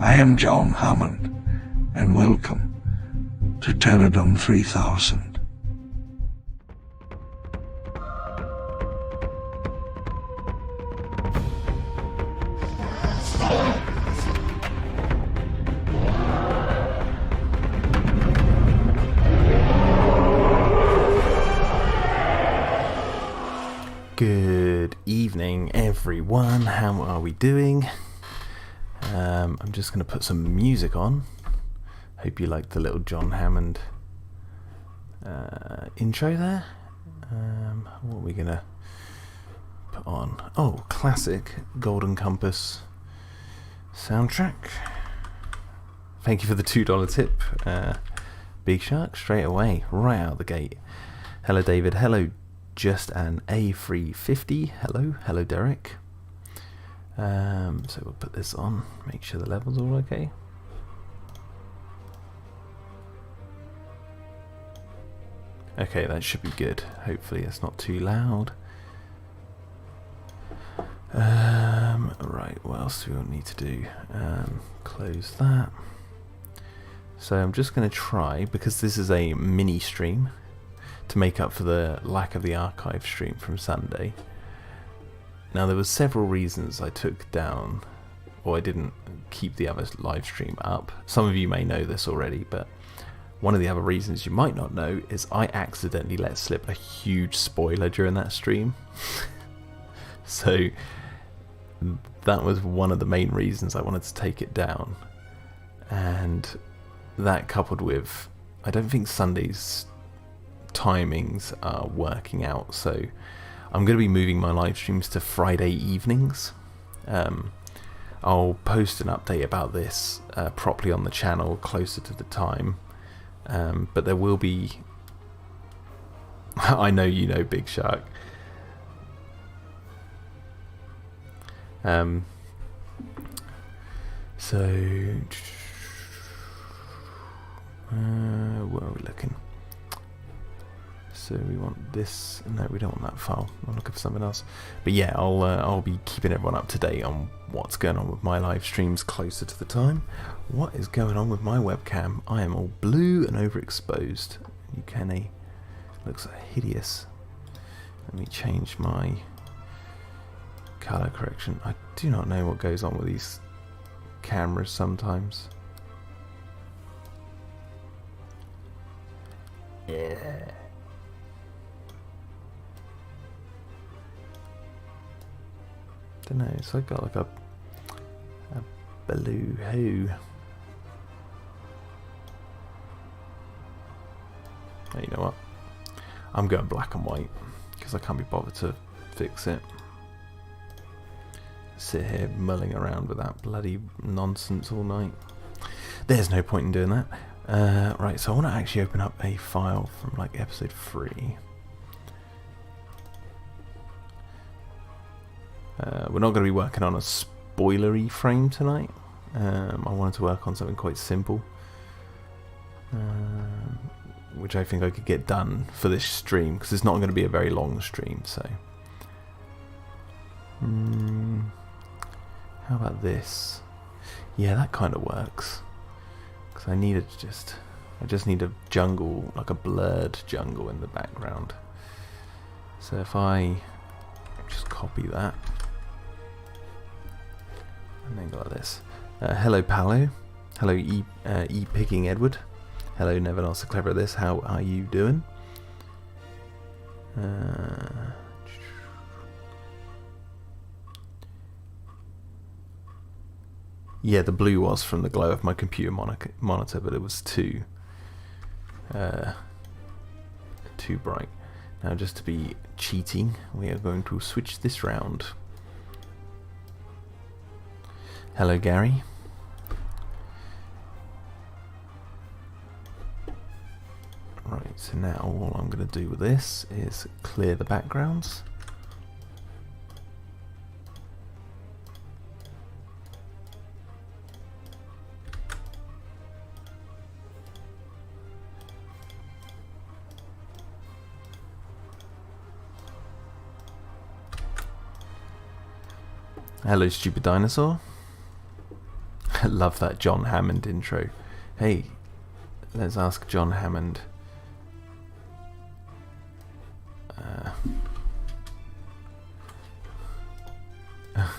I am John Hammond, and welcome to Pterodon 3000. Good evening, everyone. How are we doing? I'm just going to put some music on. Hope you liked the little John Hammond intro there. What are we going to put on? Oh, classic Golden Compass soundtrack. Thank you for the $2 tip, Big Shark, straight away, right out the gate. Hello, David. Hello, Just an A350. Hello Derek. So we'll put this on, make sure the level's all okay. Okay, that should be good. Hopefully it's not too loud. Right, what else do we need to do? Close that. So I'm just going to try, because this is a mini stream, to make up for the lack of the archive stream from Sunday. Now, there were several reasons I took down, or I didn't keep the other live stream up. Some of you may know this already, but one of the other reasons you might not know is I accidentally let slip a huge spoiler during that stream. So that was one of the main reasons I wanted to take it down. And that, coupled with, I don't think Sunday's timings are working out, so I'm going to be moving my live streams to Friday evenings. I'll post an update about this properly on the channel closer to the time, but there will be I know you know, Big Shark. So where are we looking? So we want this. No, we don't want that file. I'm looking for something else. But yeah, I'll be keeping everyone up to date on what's going on with my live streams closer to the time. What is going on with my webcam? I am all blue and overexposed. UKNA looks hideous. Let me change my color correction. I do not know what goes on with these cameras sometimes. Yeah. Don't know, so I got like a blue hue. Oh, you know what? I'm going black and white because I can't be bothered to fix it. Sit here mulling around with that bloody nonsense all night. There's no point in doing that. Right, so I want to actually open up a file from like episode 3. We're not going to be working on a spoilery frame tonight. I wanted to work on something quite simple, which I think I could get done for this stream, because it's not going to be a very long stream. So, how about this? Yeah, that kind of works. Because I just need a jungle, like a blurred jungle in the background. So if I just copy that. And then go like this. Hello, Palo. Hello, E-Picking Edward. Hello, Never Not So Clever at This. How are you doing? Yeah, the blue was from the glow of my computer monitor, but it was too bright. Now, just to be cheating, we are going to switch this round. Hello, Gary. Right, so now all I'm going to do with this is clear the backgrounds. Hello, Stupid Dinosaur. Love that John Hammond intro. Hey, let's ask John Hammond.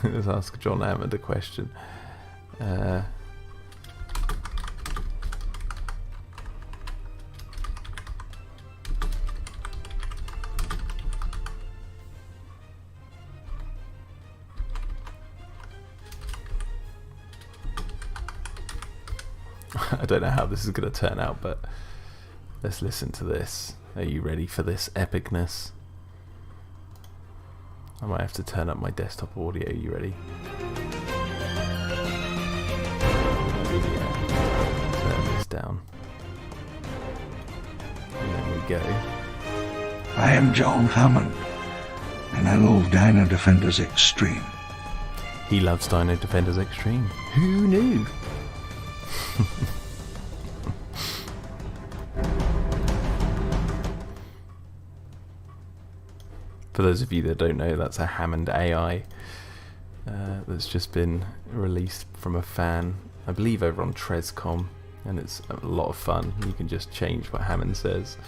Let's ask John Hammond a question. I don't know how this is going to turn out, but let's listen to this. Are you ready for this epicness? I might have to turn up my desktop audio. Are you ready? Turn this down. And there we go. I am John Hammond, and I love Dino-Defenders Extreme. He loves Dino-Defenders Extreme. Who knew? For those of you that don't know, that's a Hammond AI that's just been released from a fan, I believe over on Trescom, and it's a lot of fun. You can just change what Hammond says.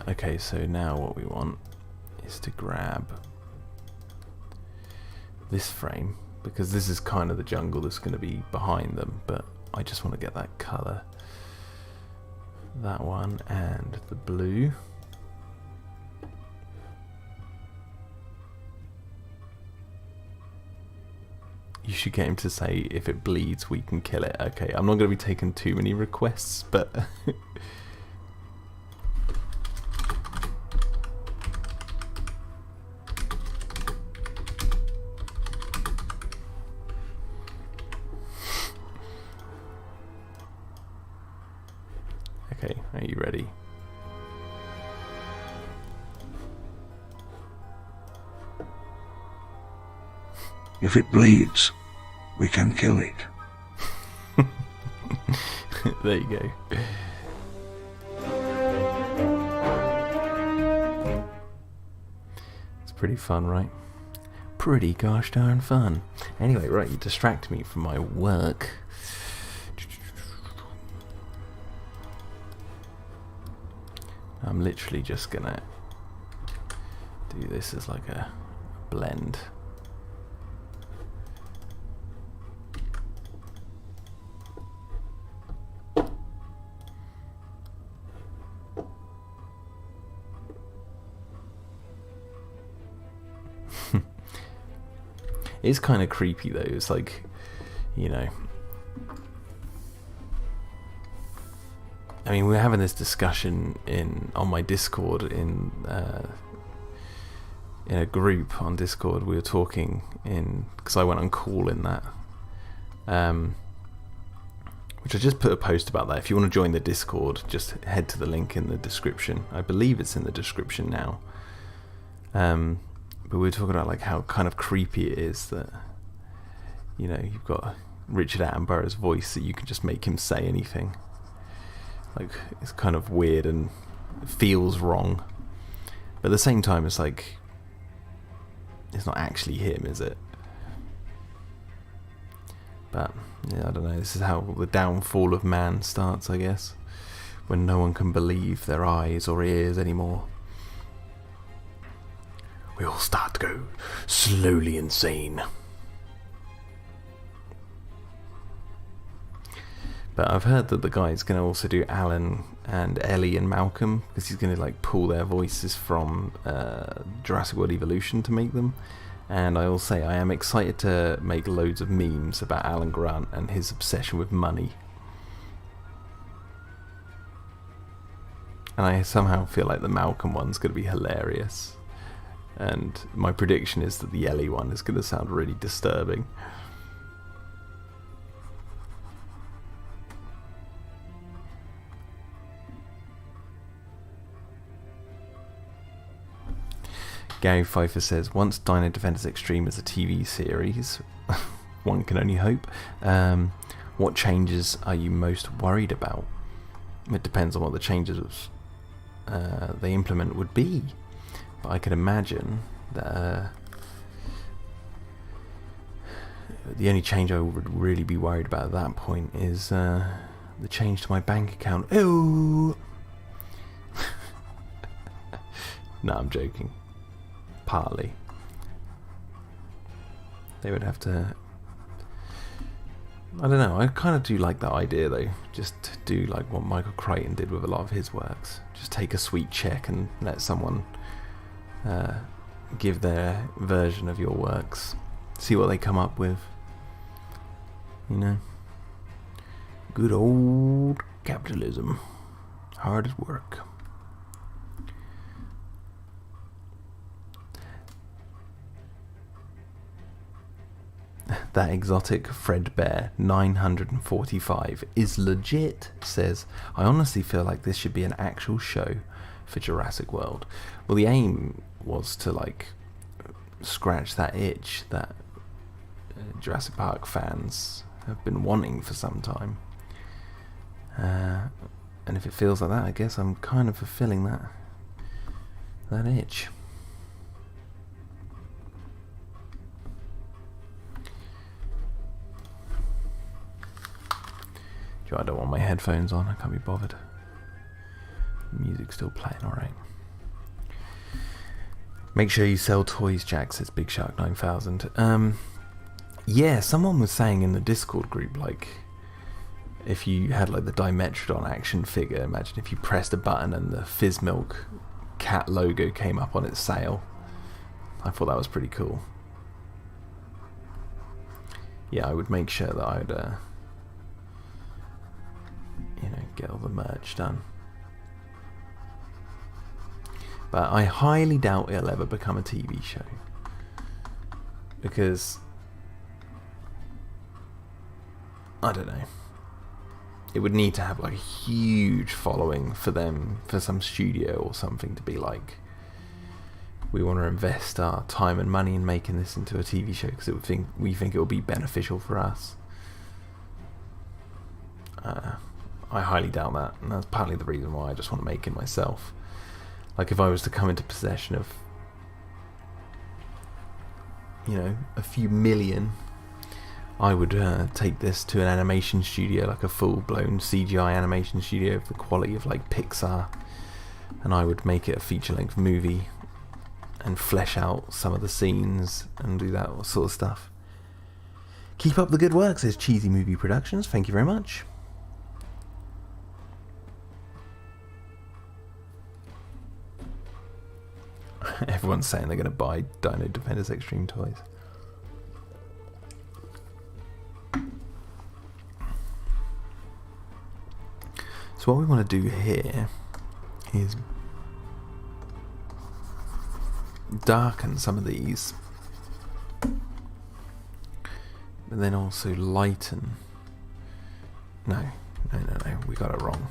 Okay, so now what we want is to grab this frame, because this is kind of the jungle that's going to be behind them, but I just want to get that colour, that one, and the blue. You should get him to say, if it bleeds we can kill it. Okay, I'm not going to be taking too many requests, but okay, are you ready? If it bleeds, we can kill it. There you go. It's pretty fun, right? Pretty gosh darn fun. Anyway, right, you distract me from my work. I'm literally just gonna do this as like a blend. It's kind of creepy though. It's like, you know, I mean, we're having this discussion on my Discord in a group on Discord. We were talking because I went on call in that, which I just put a post about that. If you want to join the Discord, just head to the link in the description. I believe it's in the description now. But we were talking about like how kind of creepy it is that, you know, you've got Richard Attenborough's voice that you can just make him say anything. Like, it's kind of weird and it feels wrong, but at the same time it's like, it's not actually him, is it? But yeah, I don't know, this is how the downfall of man starts, I guess, when no one can believe their eyes or ears anymore. We all start to go slowly insane. But I've heard that the guy's going to also do Alan and Ellie and Malcolm, because he's going to like pull their voices from Jurassic World Evolution to make them. And I will say I am excited to make loads of memes about Alan Grant and his obsession with money. And I somehow feel like the Malcolm one's going to be hilarious. And my prediction is that the Ellie one is going to sound really disturbing. Gary Pfeiffer says, once Dino-Defenders Extreme is a TV series, one can only hope, what changes are you most worried about? It depends on what the changes they implement would be. But I could imagine that the only change I would really be worried about at that point is the change to my bank account. Oh! No, I'm joking. Partly. They would have to... I don't know, I kind of do like that idea though. Just to do like what Michael Crichton did with a lot of his works. Just take a sweet check and let someone give their version of your works. See what they come up with. You know? Good old capitalism. Hard at work. That exotic Fredbear 945 is legit, says, I honestly feel like this should be an actual show for Jurassic World. Well, the aim was to like scratch that itch that Jurassic Park fans have been wanting for some time. And if it feels like that, I guess I'm kind of fulfilling that itch. I don't want my headphones on, I can't be bothered. The music's still playing, alright. Make sure you sell toys, Jack, says Big Shark 9000. Yeah, someone was saying in the Discord group, like, if you had like the Dimetrodon action figure, imagine if you pressed a button and the Fizz Milk cat logo came up on its sail. I thought that was pretty cool. Yeah, I would make sure that I'd get all the merch done. But I highly doubt it'll ever become a TV show. Because I don't know. It would need to have like a huge following for some studio or something to be like, we want to invest our time and money in making this into a TV show because we think it will be beneficial for us. I highly doubt that, and that's partly the reason why I just want to make it myself. Like if I was to come into possession of, a few million, I would take this to an animation studio, like a full-blown CGI animation studio of the quality of like Pixar, and I would make it a feature-length movie and flesh out some of the scenes and do that sort of stuff. Keep up the good work, says Cheesy Movie Productions. Thank you very much. Everyone's saying they're going to buy Dino-Defenders Extreme toys. So what we want to do here is darken some of these, but then also lighten. No, we got it wrong.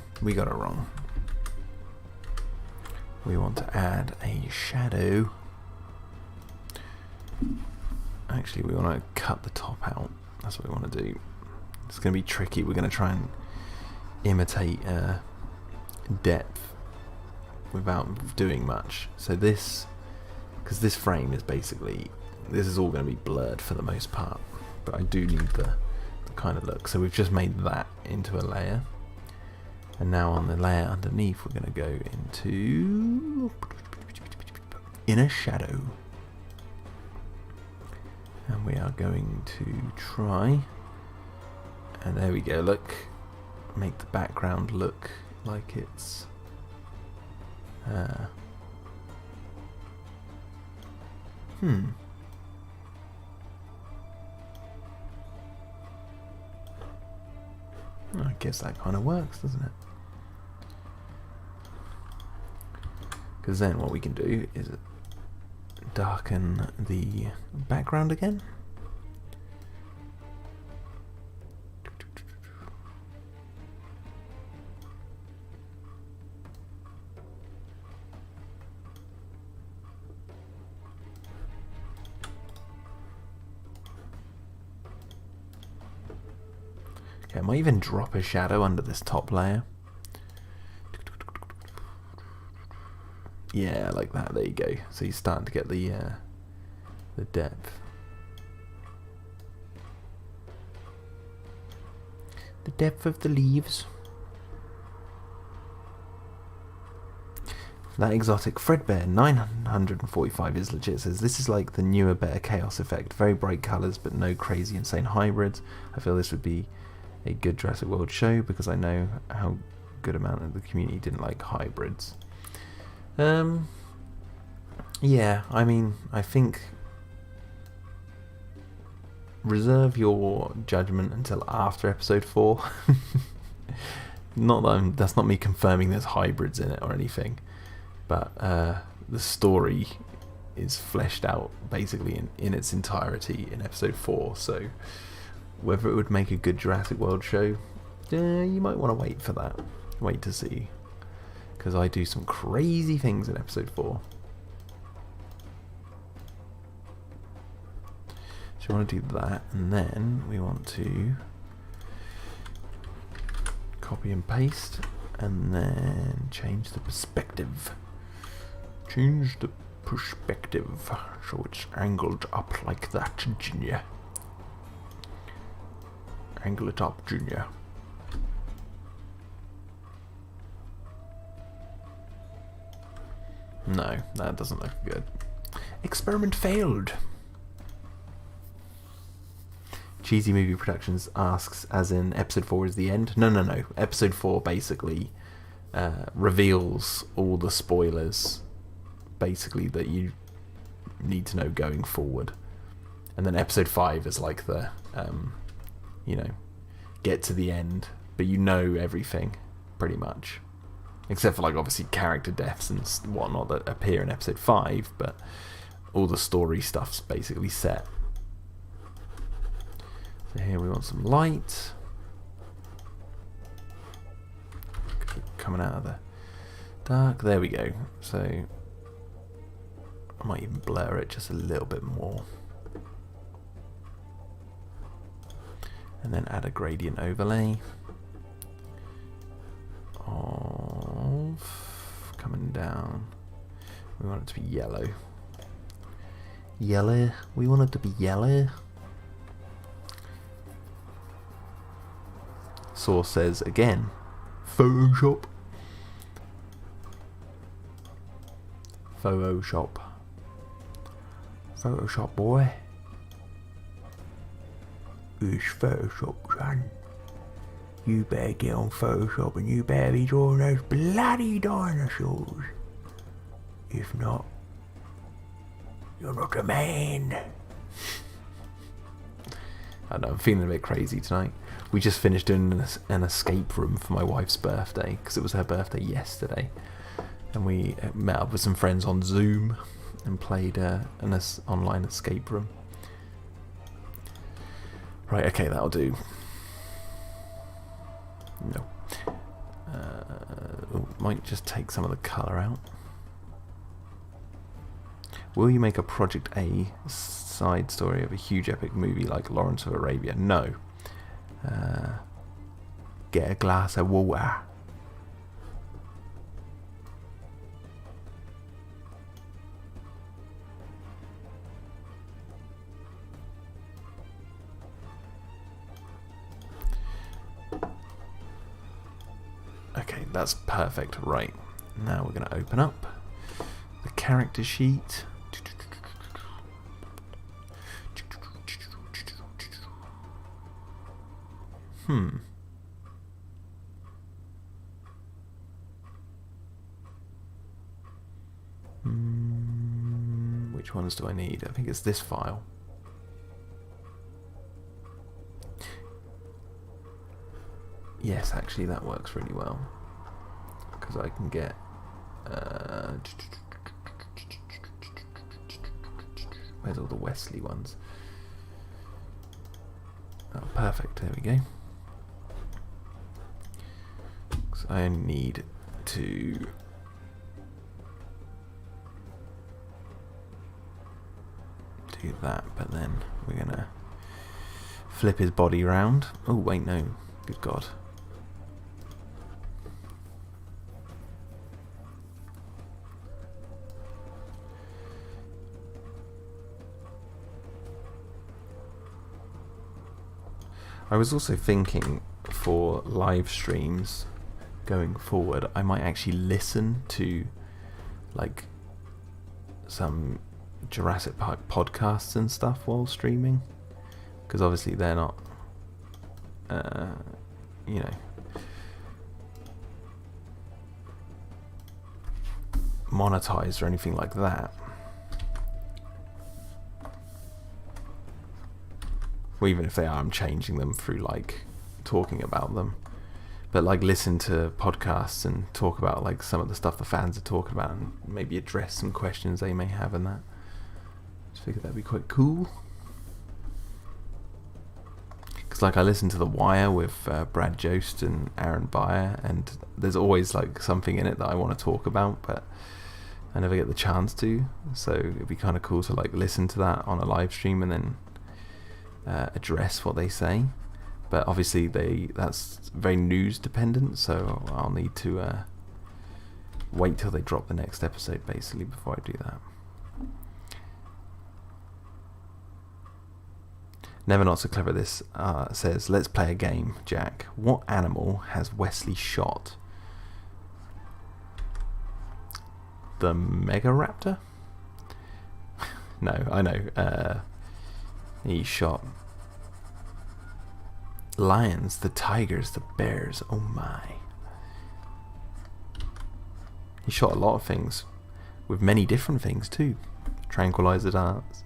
We want to add a shadow. Actually, we want to cut the top out. That's what we want to do. It's going to be tricky. We're going to try and imitate depth without doing much. So this, because this frame is basically, this is all going to be blurred for the most part, but I do need the kind of look. So we've just made that into a layer. And now on the layer underneath, we're going to go into inner shadow. And we are going to try, and there we go, look, make the background look like it's I guess that kind of works, doesn't it? Because then what we can do is darken the background again. Okay, I might even drop a shadow under this top layer. Yeah, like that. There you go. So you're starting to get the depth. The depth of the leaves. That exotic Fredbear 945 is legit. Says this is like the newer, better Chaos effect. Very bright colours, but no crazy, insane hybrids. I feel this would be a good Jurassic World show because I know how good amount of the community didn't like hybrids. Yeah, I mean, I think reserve your judgment until after episode 4. Not that that's not me confirming there's hybrids in it or anything, but the story is fleshed out basically in its entirety in episode 4. So whether it would make a good Jurassic World show, you might want to wait for that. Wait to see, because I do some crazy things in episode 4. So we want to do that, and then we want to copy and paste, and then change the perspective. Change the perspective so it's angled up like that, Junior. Angle it up, Junior. No, that doesn't look good. Experiment failed. Cheesy Movie Productions asks, as in episode 4 is the end? No. Episode 4 basically reveals all the spoilers, basically, that you need to know going forward. And then episode 5 is like the, get to the end, but you know everything, pretty much. Except for, like, obviously character deaths and whatnot that appear in episode 5, but all the story stuff's basically set. So here we want some light. Coming out of the dark. There we go. So I might even blur it just a little bit more. And then add a gradient overlay of coming down. We want it to be yellow. Yellow. We want it to be yellow. Source says again, Photoshop. Photoshop. Photoshop, boy. It's Photoshop, son. You better get on Photoshop and you better be drawing those bloody dinosaurs. If not, you're not a man. I know, I'm feeling a bit crazy tonight. We just finished doing an escape room for my wife's birthday, because it was her birthday yesterday. And we met up with some friends on Zoom and played an online escape room. Right, okay, that'll do. No. Might just take some of the colour out. Will you make a Project A side story of a huge epic movie like Lawrence of Arabia? No. Get a glass of water. Okay, that's perfect. Right, now we're going to open up the character sheet. Which ones do I need? I think it's this file. Yes, actually that works really well, because I can get where's all the Wesley ones? Oh, perfect, there we go. So I need to do that, but then we're gonna flip his body round. Oh wait, no, good God. I was also thinking for live streams going forward, I might actually listen to like some Jurassic Park podcasts and stuff while streaming, because obviously they're not you know, monetized or anything like that. Well, even if they are, I'm changing them through like talking about them. But like listen to podcasts and talk about like some of the stuff the fans are talking about, and maybe address some questions they may have and that. Just figured that'd be quite cool. Because like I listen to The Wire with Brad Jost and Aaron Beyer, and there's always like something in it that I want to talk about, but I never get the chance to. So it'd be kind of cool to like listen to that on a live stream and then address what they say. But obviously that's very news dependent, so I'll need to wait till they drop the next episode basically before I do that. Never Not So Clever This says, let's play a game, Jack. What animal has Wesley shot? The Megaraptor? No, I know. He shot lions, the tigers, the bears. Oh my. He shot a lot of things, with many different things too. Tranquilizer darts,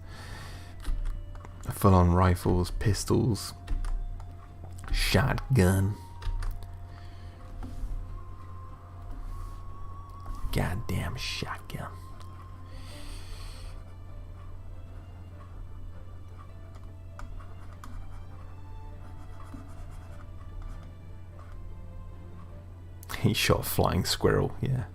full-on rifles, pistols, shotgun. Goddamn shotgun. He shot a flying squirrel, yeah.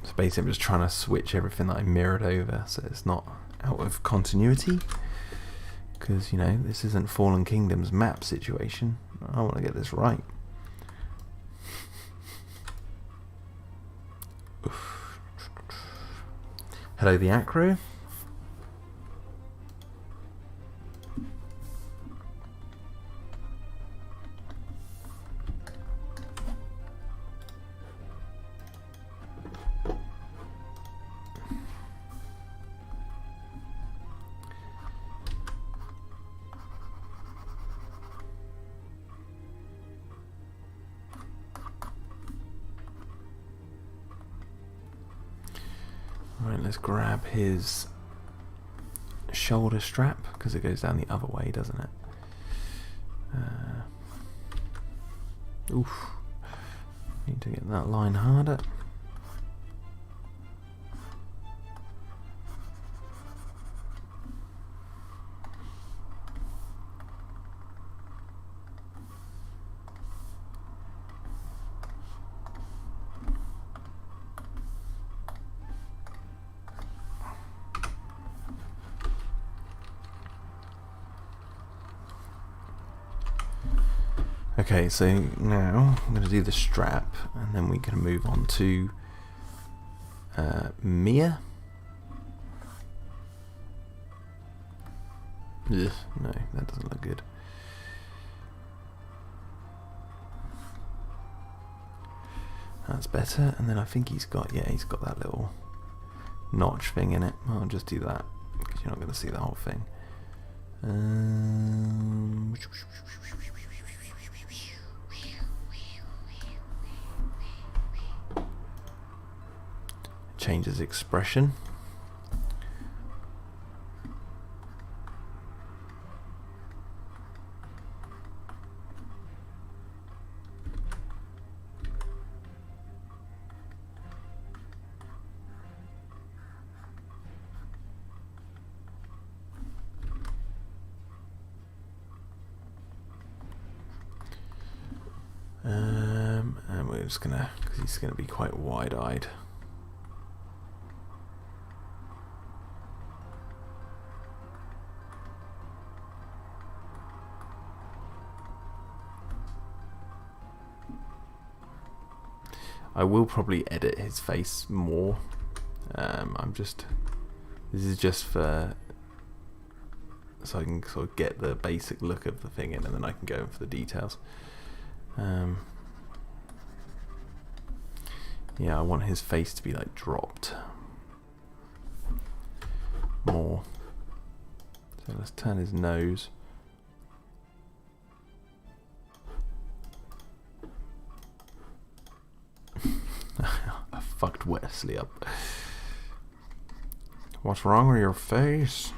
So basically I'm just trying to switch everything that I mirrored over so it's not out of continuity. Because, you know, this isn't Fallen Kingdom's map situation. I want to get this right. Hello, the Acro. Right, let's grab his shoulder strap, because it goes down the other way, doesn't it? Oof. Need to get that line harder. Okay, so now I'm going to do the strap, and then we can move on to Mia. Ugh, no, that doesn't look good. That's better, and then I think he's got that little notch thing in it. I'll just do that, because you're not going to see the whole thing. Changes expression. And we're just gonna, because he's gonna be quite wide-eyed. I will probably edit his face more. I'm just This is just for so I can sort of get the basic look of the thing in, and then I can go in for the details. Yeah, I want his face to be like dropped more. So let's turn his nose. I fucked Wesley up. What's wrong with your face?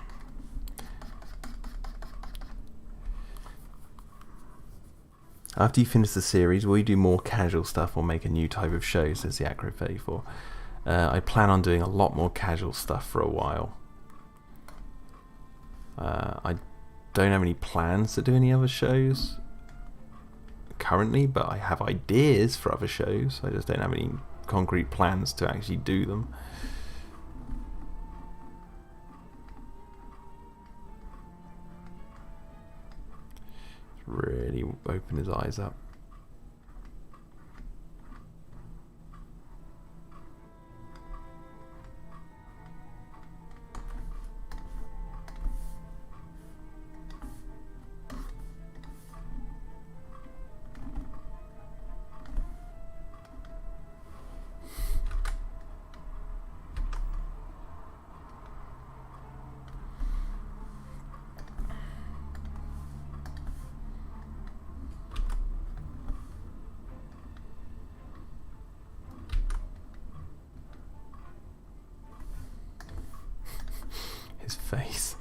After you finish the series, will you do more casual stuff or make a new type of show, says the Acro34. I plan on doing a lot more casual stuff for a while. I don't have any plans to do any other shows currently, but I have ideas for other shows. I just don't have any concrete plans to actually do them. Really open his eyes up. His face.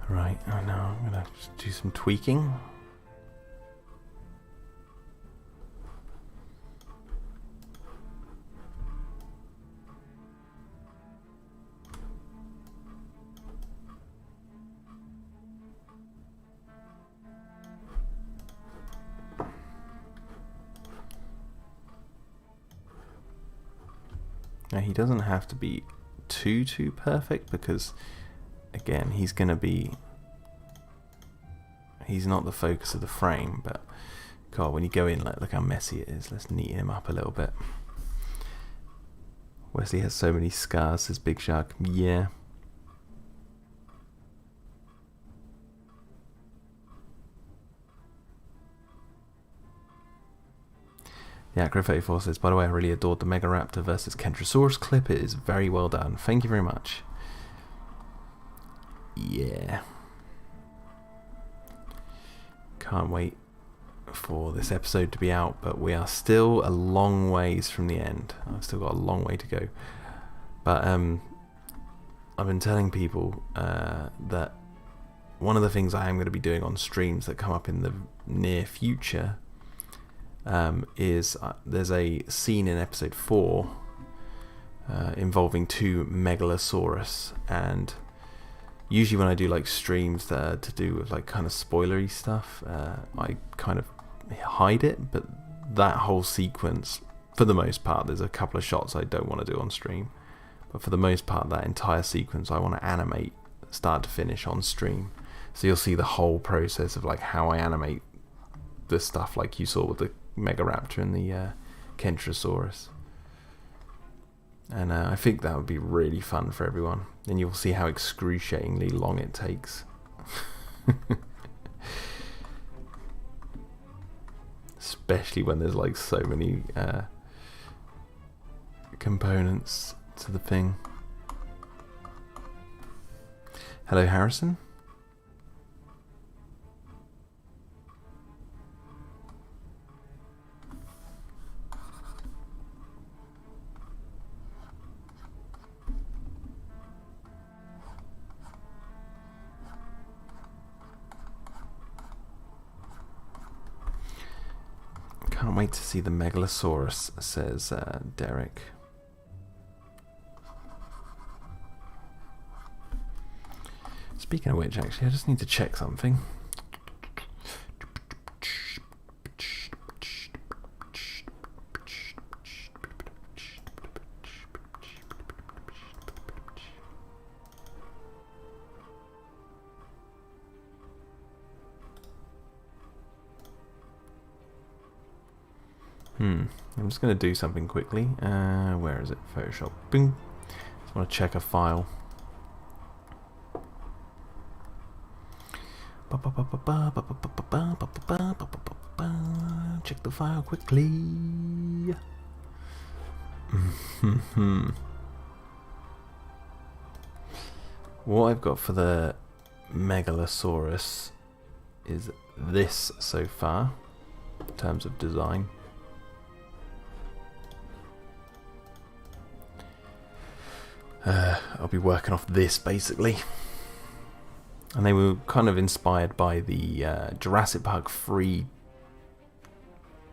Right, I know I'm gonna do some tweaking. Now he doesn't have to be too perfect, because again he's not the focus of the frame, but God, when you go in, like, look how messy it is. Let's neaten him up a little bit. Wesley has so many scars, says Big Shark. Yeah. The Acro34 says, by the way, I really adored the Megaraptor versus Kentrosaurus clip. It is very well done. Thank you very much. Yeah. Can't wait for this episode to be out, but we are still a long ways from the end. I've still got a long way to go. But I've been telling people that one of the things I am going to be doing on streams that come up in the near future is there's a scene in episode 4 involving 2 Megalosaurus, and usually when I do like streams that are to do with like kind of spoilery stuff, I kind of hide it, but that whole sequence, for the most part, there's a couple of shots I don't want to do on stream, but for the most part that entire sequence I want to animate start to finish on stream, so you'll see the whole process of like how I animate the stuff like you saw with the Megaraptor and the Kentrosaurus. And I think that would be really fun for everyone, and you'll see how excruciatingly long it takes. Especially when there's like so many components to the thing. Hello, Harrison. Can't wait to see the Megalosaurus, says Derek. Speaking of which, actually, I just need to check something. I'm just going to do something quickly. Where is it? Photoshop. Boom. Just want to check a file. Check the file quickly. What I've got for the Megalosaurus is this so far, in terms of design. I'll be working off this basically. And they were kind of inspired by the Jurassic Park 3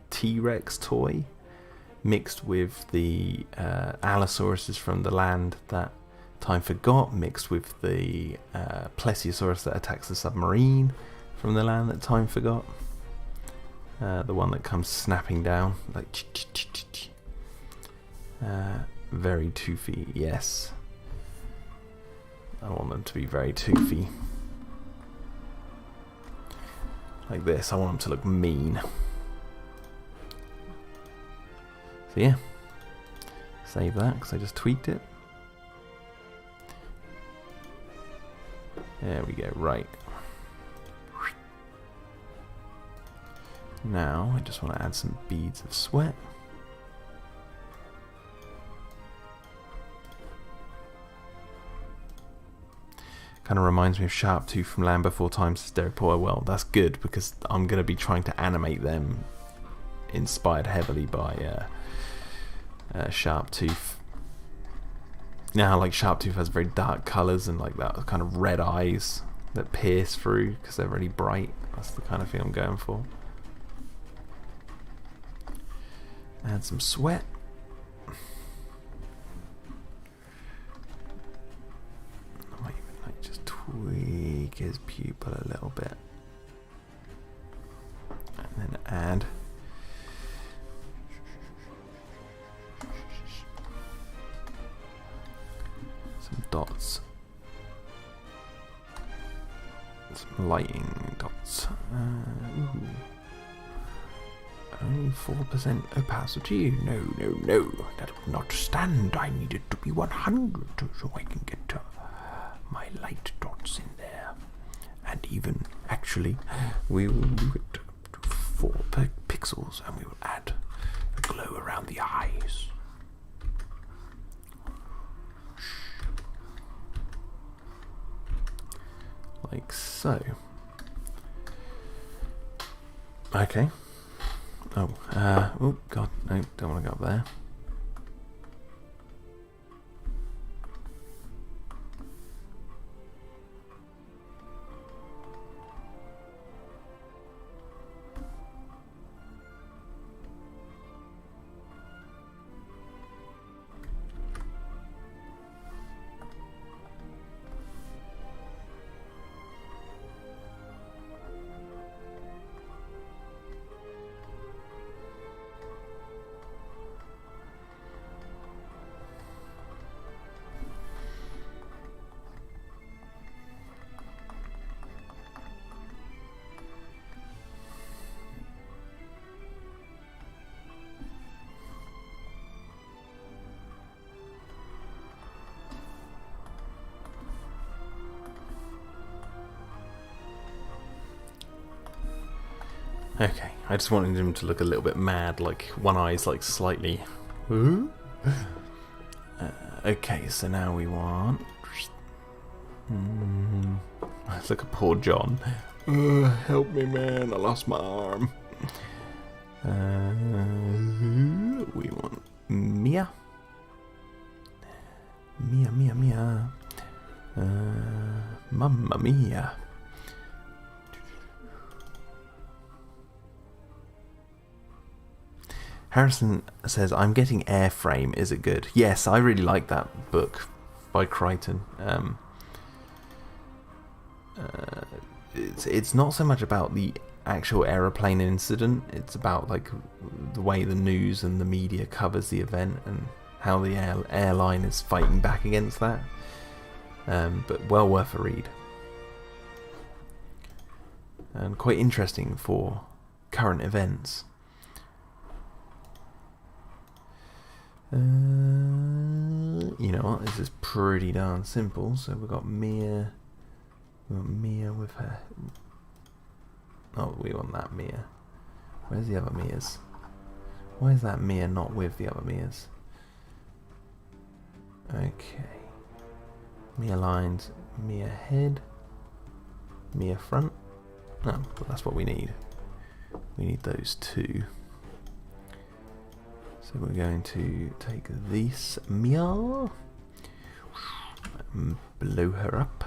T-Rex toy, mixed with the Allosauruses from the land that Time Forgot, mixed with the Plesiosaurus that attacks the submarine from the land that Time Forgot. The one that comes snapping down, like very toothy, yes. I want them to be very toothy. Like this, I want them to look mean. So yeah, save that because I just tweaked it. There we go, right. Now I just want to add some beads of sweat. Kind of reminds me of Sharptooth from Land Before Time, says Derek Potter. Well, that's good because I'm going to be trying to animate them inspired heavily by Sharptooth. Now, like Sharptooth has very dark colours and like that kind of red eyes that pierce through because they're really bright. That's the kind of thing I'm going for. Add some sweat. Tweak his pupil a little bit, and then add some dots, some lighting dots. Only 4% opacity. No, that would not stand. I need it to be 100 so I can get my light dots in there. And even, actually, we will do it to 4 pixels and we will add a glow around the eyes. Like so. Okay. Oh god, no, don't want to go up there. Okay, I just wanted him to look a little bit mad, like one eye's like slightly. Okay, so now we want. Look at poor John. Help me, man! I lost my arm. We want Mia. Mia. Mamma Mia. Harrison says, I'm getting Airframe, is it good? Yes, I really like that book by Crichton. It's not so much about the actual aeroplane incident, it's about like the way the news and the media covers the event and how the airline is fighting back against that. But well worth a read. And quite interesting for current events. You know what? This is pretty darn simple. So we've got Mia. We want Mia with her. Oh, we want that Mia. Where's the other Mias? Why is that Mia not with the other Mias? Okay. Mia lines, Mia head, Mia front. No, well, that's what we need. We need those two. So we're going to take this Mia and blow her up.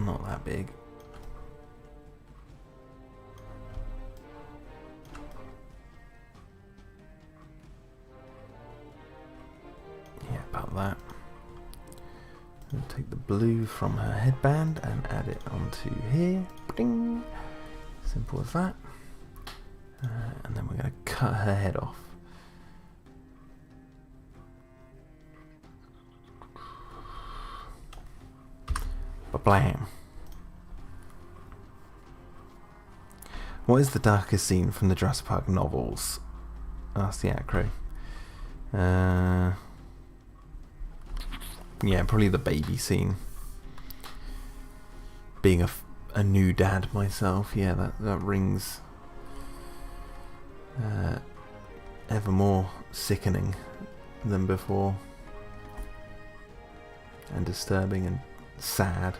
Not that big. Yeah, about that. We'll take the blue from her headband and add it onto here. Ding. Simple as that. And then we're going to cut her head off. Ba-blam. What is the darkest scene from the Jurassic Park novels? Asked the acro. Yeah, probably the baby scene. Being a new dad myself, yeah, that rings ever more sickening than before, and disturbing and sad.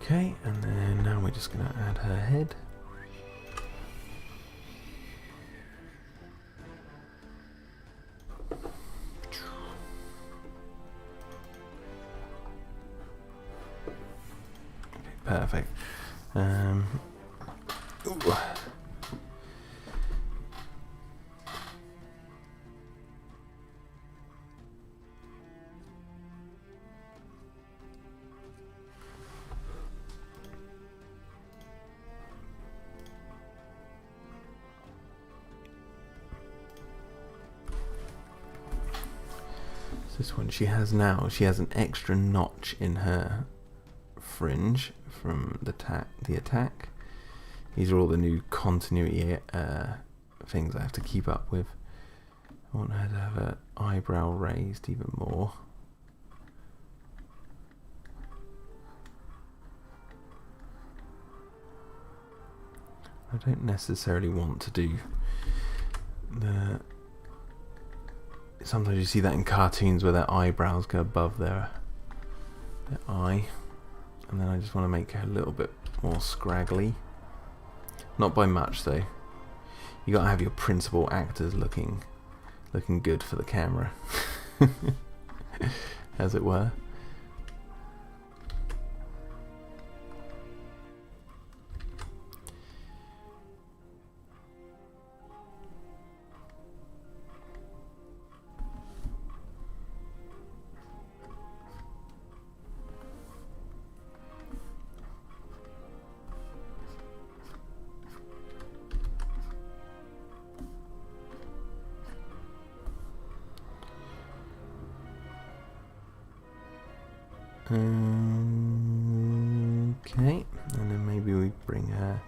Okay, and then now we're just going to add her head. Okay, perfect. Ooh. This one she has an extra notch in her fringe from the attack. These are all the new continuity things I have to keep up with. I want her to have her eyebrow raised even more. I don't necessarily want to do the... Sometimes you see that in cartoons where their eyebrows go above their eye, and then I just want to make her a little bit more scraggly. Not by much though. You gotta have your principal actors looking good for the camera, as it were. Okay, and then maybe we bring her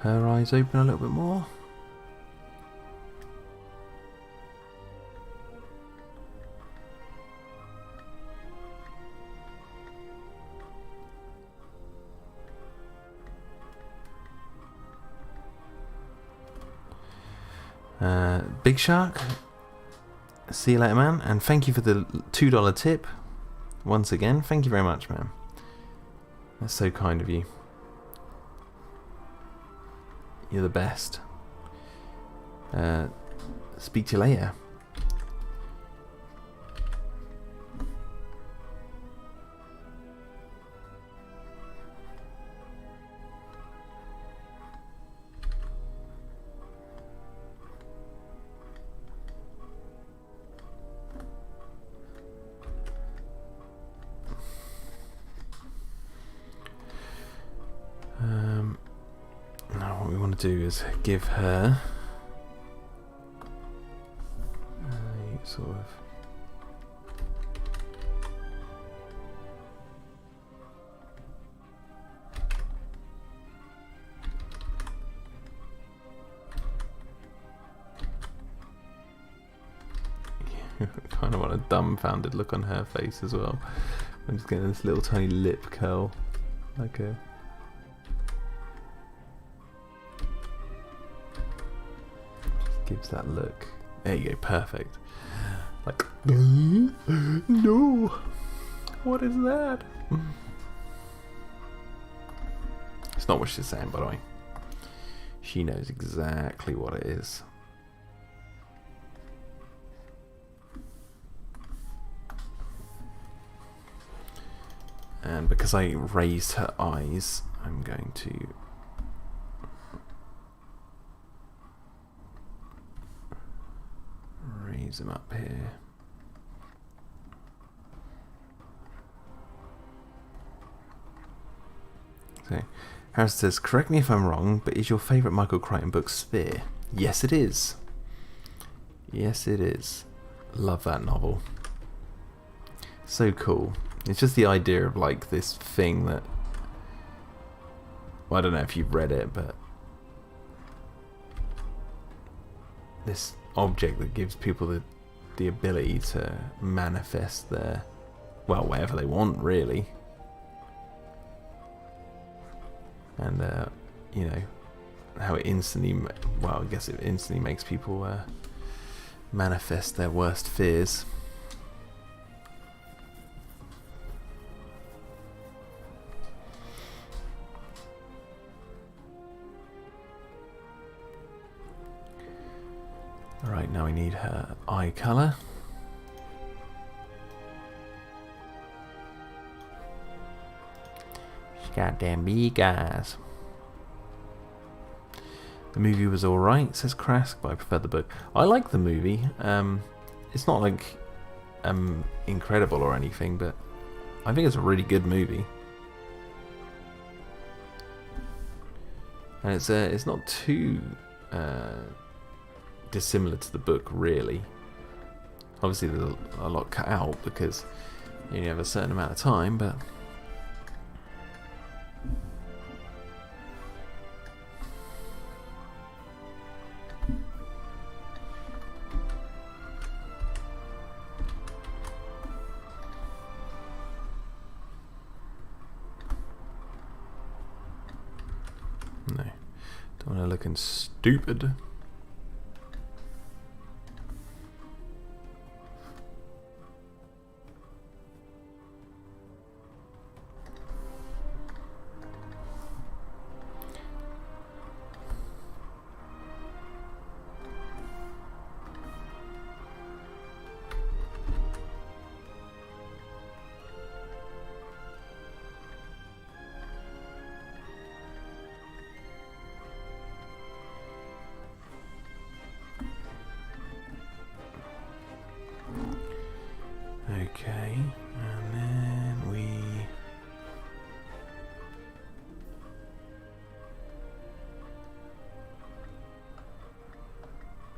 eyes open a little bit more. Big Shark, see you later, man, and thank you for the $2 tip. Once again, thank you very much, man. That's so kind of you. You're the best. Speak to you later. want to do is give her a sort of kind of want a dumbfounded look on her face as well. I'm just getting this little tiny lip curl, like a just gives that look. There you go, perfect. Like no, what is that? It's not what she's saying, by the way. She knows exactly what it is. And because I raised her eyes, I'm going to raise them up here. So, Harris says, correct me if I'm wrong, but is your favourite Michael Crichton book Sphere? Yes, it is. Yes, it is. Love that novel. So cool. It's just the idea of like this thing that, well, I don't know if you've read it, but this object that gives people the ability to manifest their, well, whatever they want, really. And you know how it instantly, well, I guess it instantly makes people manifest their worst fears. Alright, now we need her eye colour. She's got damn big eyes. The movie was alright, says Krask, but I prefer the book. I like the movie. It's not like incredible or anything, but I think it's a really good movie. And it's not too dissimilar to the book, really. Obviously there's a lot cut out because you only have a certain amount of time, but no, don't want to looking stupid. Okay, and then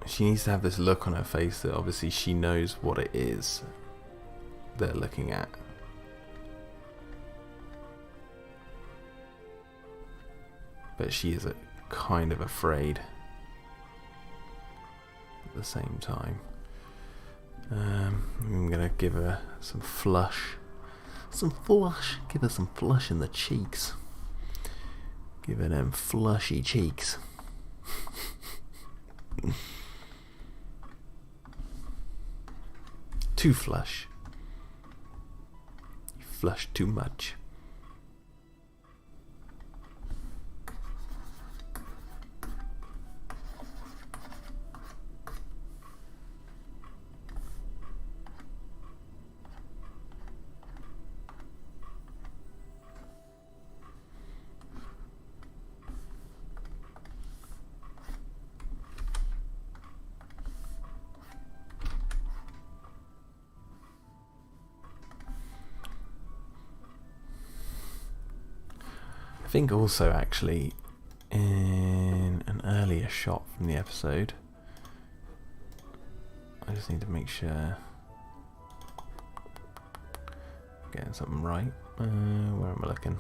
she needs to have this look on her face that obviously she knows what it is they're looking at. But she is kind of afraid at the same time. I'm gonna give her some flush. Give her some flush in the cheeks. Give her them flushy cheeks. Too flush. You flush too much. I think also actually in earlier shot from the episode. I just need to make sure I'm getting something right. Where am I looking?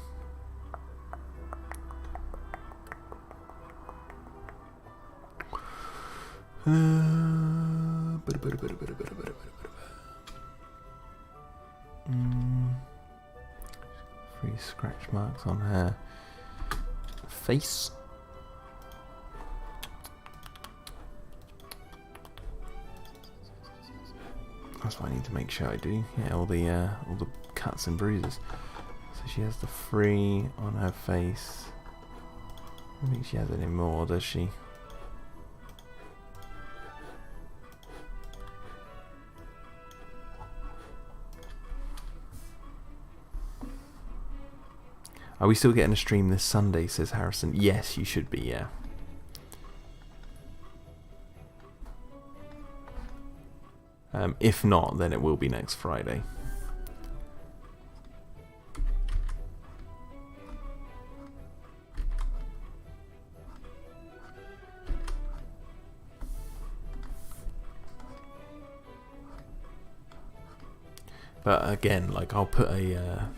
Three scratch marks on her face. That's what I need to make sure I do. Yeah, all the cuts and bruises. So she has the 3 on her face. I don't think she has any more, does she? Are we still getting a stream this Sunday, says Harrison? Yes, you should be, yeah. If not, then it will be next Friday. But again, like, I'll put a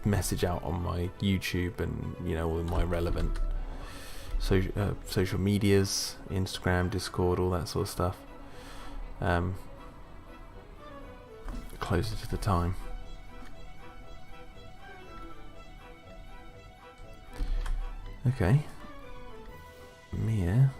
message out on my YouTube and, you know, all my relevant social medias, Instagram, Discord, all that sort of stuff. Closer to the time. Okay. Mia.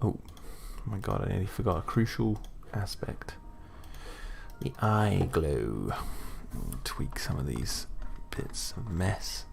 Oh my god, I nearly forgot a crucial aspect. The eye glow. Tweak some of these bits of mess.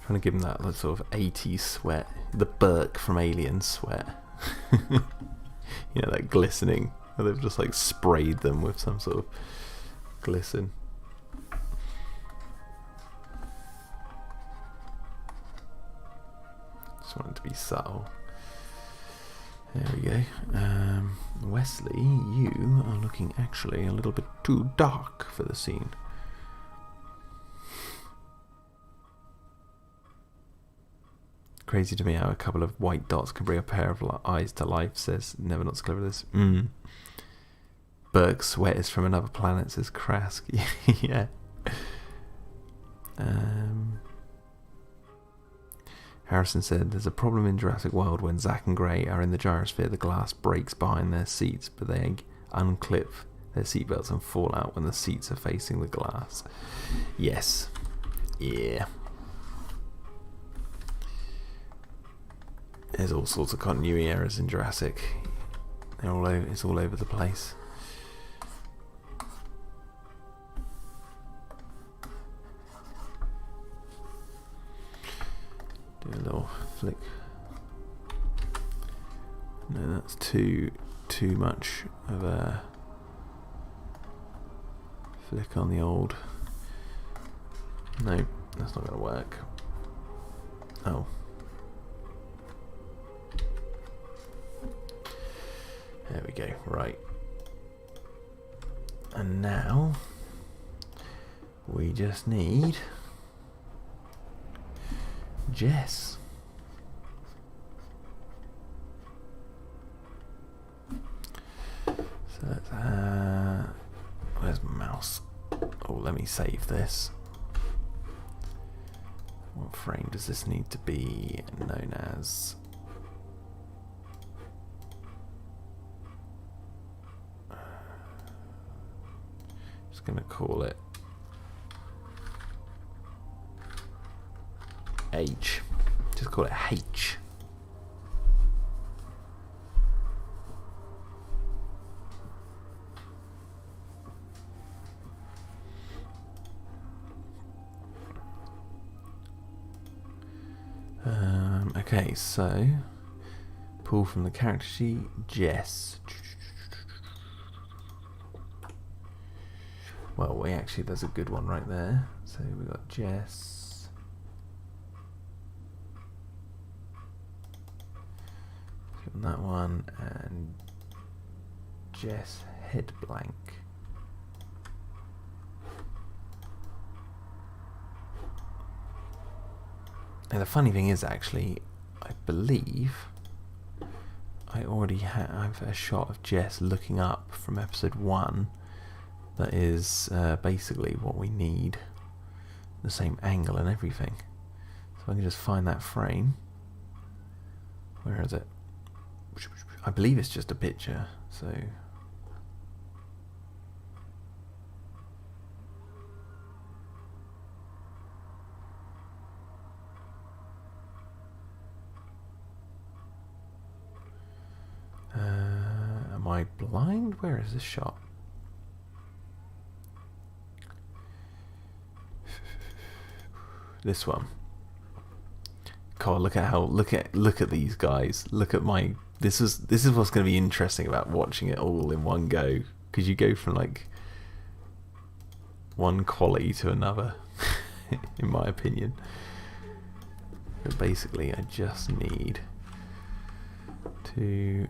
Trying to give him that sort of 80s sweat, the Burke from Alien sweat. You know, that glistening. They've just like sprayed them with some sort of glisten. Just want it to be subtle. There we go. Wesley, you are looking actually a little bit too dark for the scene. Crazy to me how a couple of white dots can bring a pair of eyes to life, says Never Not So Clever This. Burke's sweat is from another planet, says Krask. Yeah. Harrison said, there's a problem in Jurassic World when Zack and Gray are in the gyrosphere. The glass breaks behind their seats, but they unclip their seatbelts and fall out when the seats are facing the glass. Yes. Yeah. There's all sorts of continuity errors in Jurassic. They're all over, it's all over the place. Do a little flick. No, that's too much of a flick on the old. No, that's not going to work. Oh. There we go, right. And now we just need Jess. So let's, where's my mouse? Oh, let me save this. What frame does this need to be known as? Gonna call it H. Just call it H. Okay, so pull from the character sheet, Jess. Well, actually, there's a good one right there. So we got Jess. On that one, and Jess head blank. And the funny thing is, actually, I believe I already have a shot of Jess looking up from episode 1 that is basically what we need, the same angle and everything. So I can just find that frame. Where is it? I believe it's just a picture, so... am I blind? Where is this shot? This one. God, look at these guys. Look at my... This is what's going to be interesting about watching it all in one go, because you go from like one quality to another, in my opinion. But basically, I just need to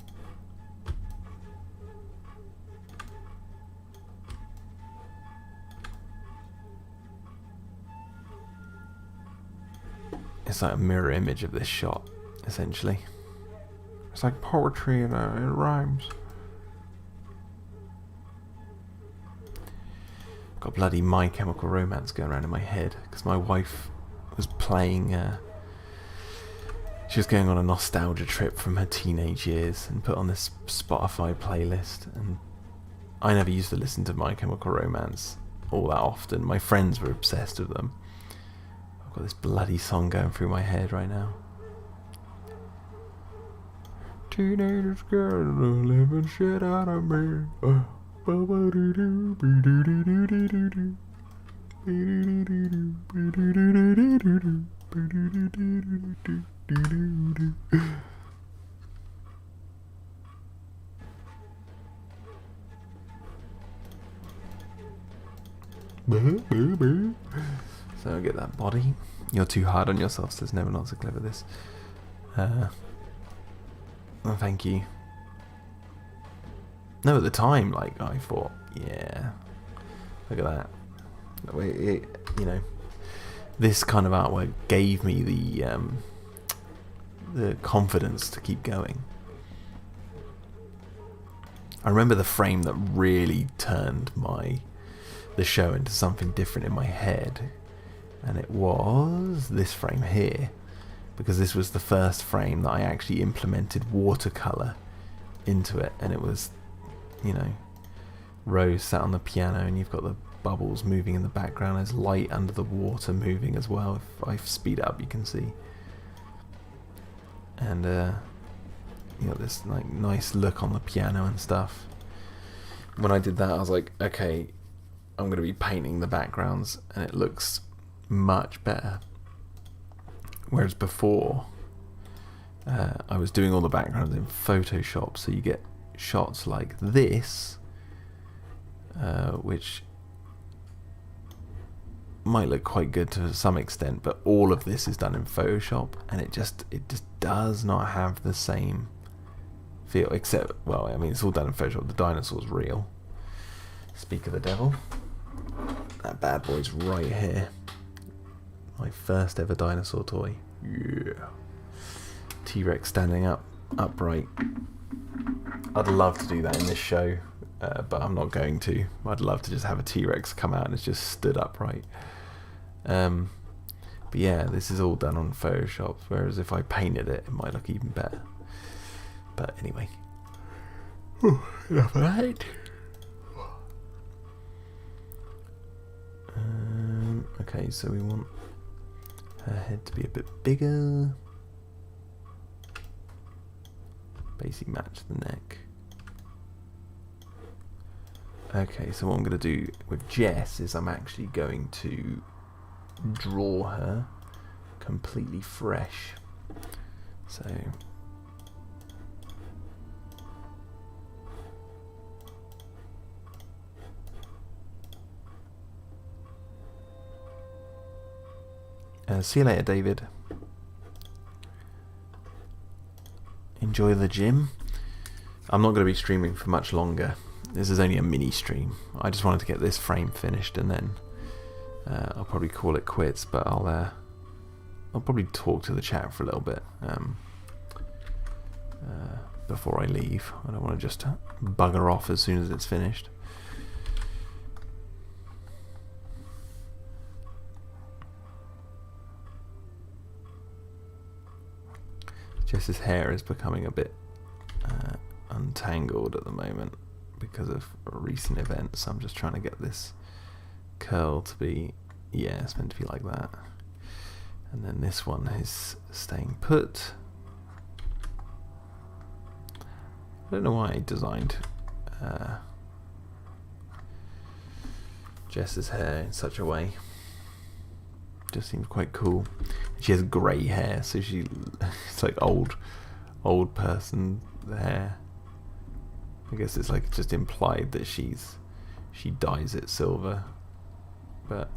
it's like a mirror image of this shot, essentially. It's like poetry and it rhymes. Got bloody My Chemical Romance going around in my head because my wife was playing. She was going on a nostalgia trip from her teenage years and put on this Spotify playlist. And I never used to listen to My Chemical Romance all that often. My friends were obsessed with them. I've got this bloody song going through my head right now. Teenagers got the living shit out of me. So I get that body. You're too hard on yourself, says Never Not So Clever This. Oh, thank you. No, at the time, like, I thought, yeah, look at that. You know, this kind of artwork gave me the confidence to keep going. I remember the frame that really turned the show into something different in my head, and it was this frame here. Because this was the first frame that I actually implemented watercolor into it, and it was, you know, Rose sat on the piano and you've got the bubbles moving in the background. There's light under the water moving as well. If I speed it up, you can see. And you know, this like nice look on the piano and stuff. When I did that, I was like, okay, I'm going to be painting the backgrounds, and it looks much better. Whereas before, I was doing all the backgrounds in Photoshop, so you get shots like this, which might look quite good to some extent, but all of this is done in Photoshop, and it just does not have the same feel. Except, well, I mean, it's all done in Photoshop. The dinosaur's real. Speak of the devil, that bad boy's right here. My first ever dinosaur toy. Yeah. T-Rex standing upright. I'd love to do that in this show, but I'm not going to. I'd love to just have a T-Rex come out and it's just stood upright. But yeah, this is all done on Photoshop, whereas if I painted it, it might look even better. But anyway. Enough of that. Okay, so we want her head to be a bit bigger. Basically match the neck. Okay, so what I'm going to do with Jess is I'm actually going to draw her completely fresh. So see you later, David. Enjoy the gym. I'm not going to be streaming for much longer. This is only a mini stream. I just wanted to get this frame finished, and then I'll probably call it quits. But I'll probably talk to the chat for a little bit before I leave. I don't want to just bugger off as soon as it's finished. Jess's hair is becoming a bit untangled at the moment because of recent events. I'm just trying to get this curl to be, yeah, it's meant to be like that. And then this one is staying put. I don't know why I designed Jess's hair in such a way. Just seems quite cool. She has grey hair, so it's like old person hair. I guess it's like just implied that she dyes it silver, but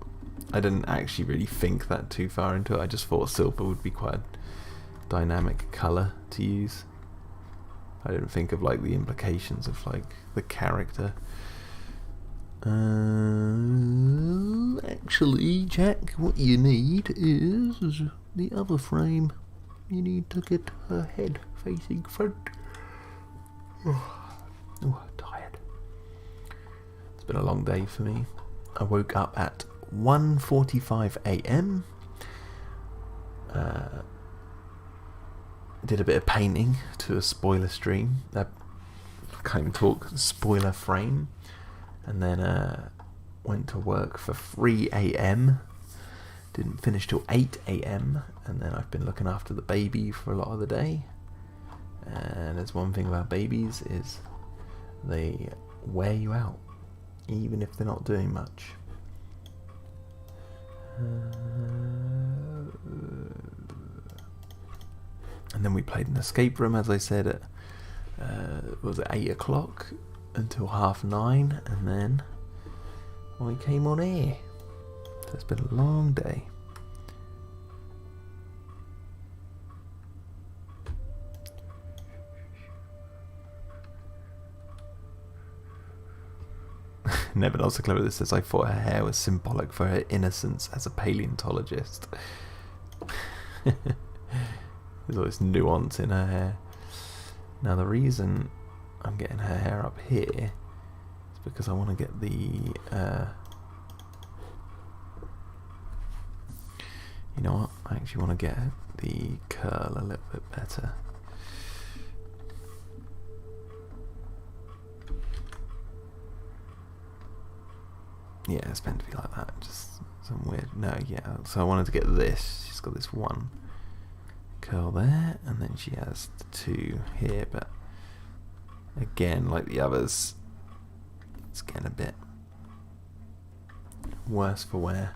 I didn't actually really think that too far into it. I just thought silver would be quite a dynamic colour to use. I didn't think of like the implications of like the character. Actually, Jack, what you need is the other frame. You need to get her head facing front. Oh, tired. It's been a long day for me. I woke up at 1:45 a.m. Did a bit of painting to a spoiler stream. That can't even talk. Spoiler frame. And then went to work for 3 a.m. Didn't finish till 8 a.m. And then I've been looking after the baby for a lot of the day. And there's one thing about babies is they wear you out, even if they're not doing much. And then we played an escape room, as I said, at was it 8 o'clock until 9:30, and then we came on air. So it's been a long day. Never not so clever. This says, I thought her hair was symbolic for her innocence as a paleontologist. There's all this nuance in her hair. Now the reason I'm getting her hair up here is because I want to get the you know what, I actually want to get the curl a little bit better. Yeah, it's meant to be like that, just some weird, no, yeah, so I wanted to get this. She's got this one curl there, and then she has the two here, but again, like the others, it's getting a bit worse for wear.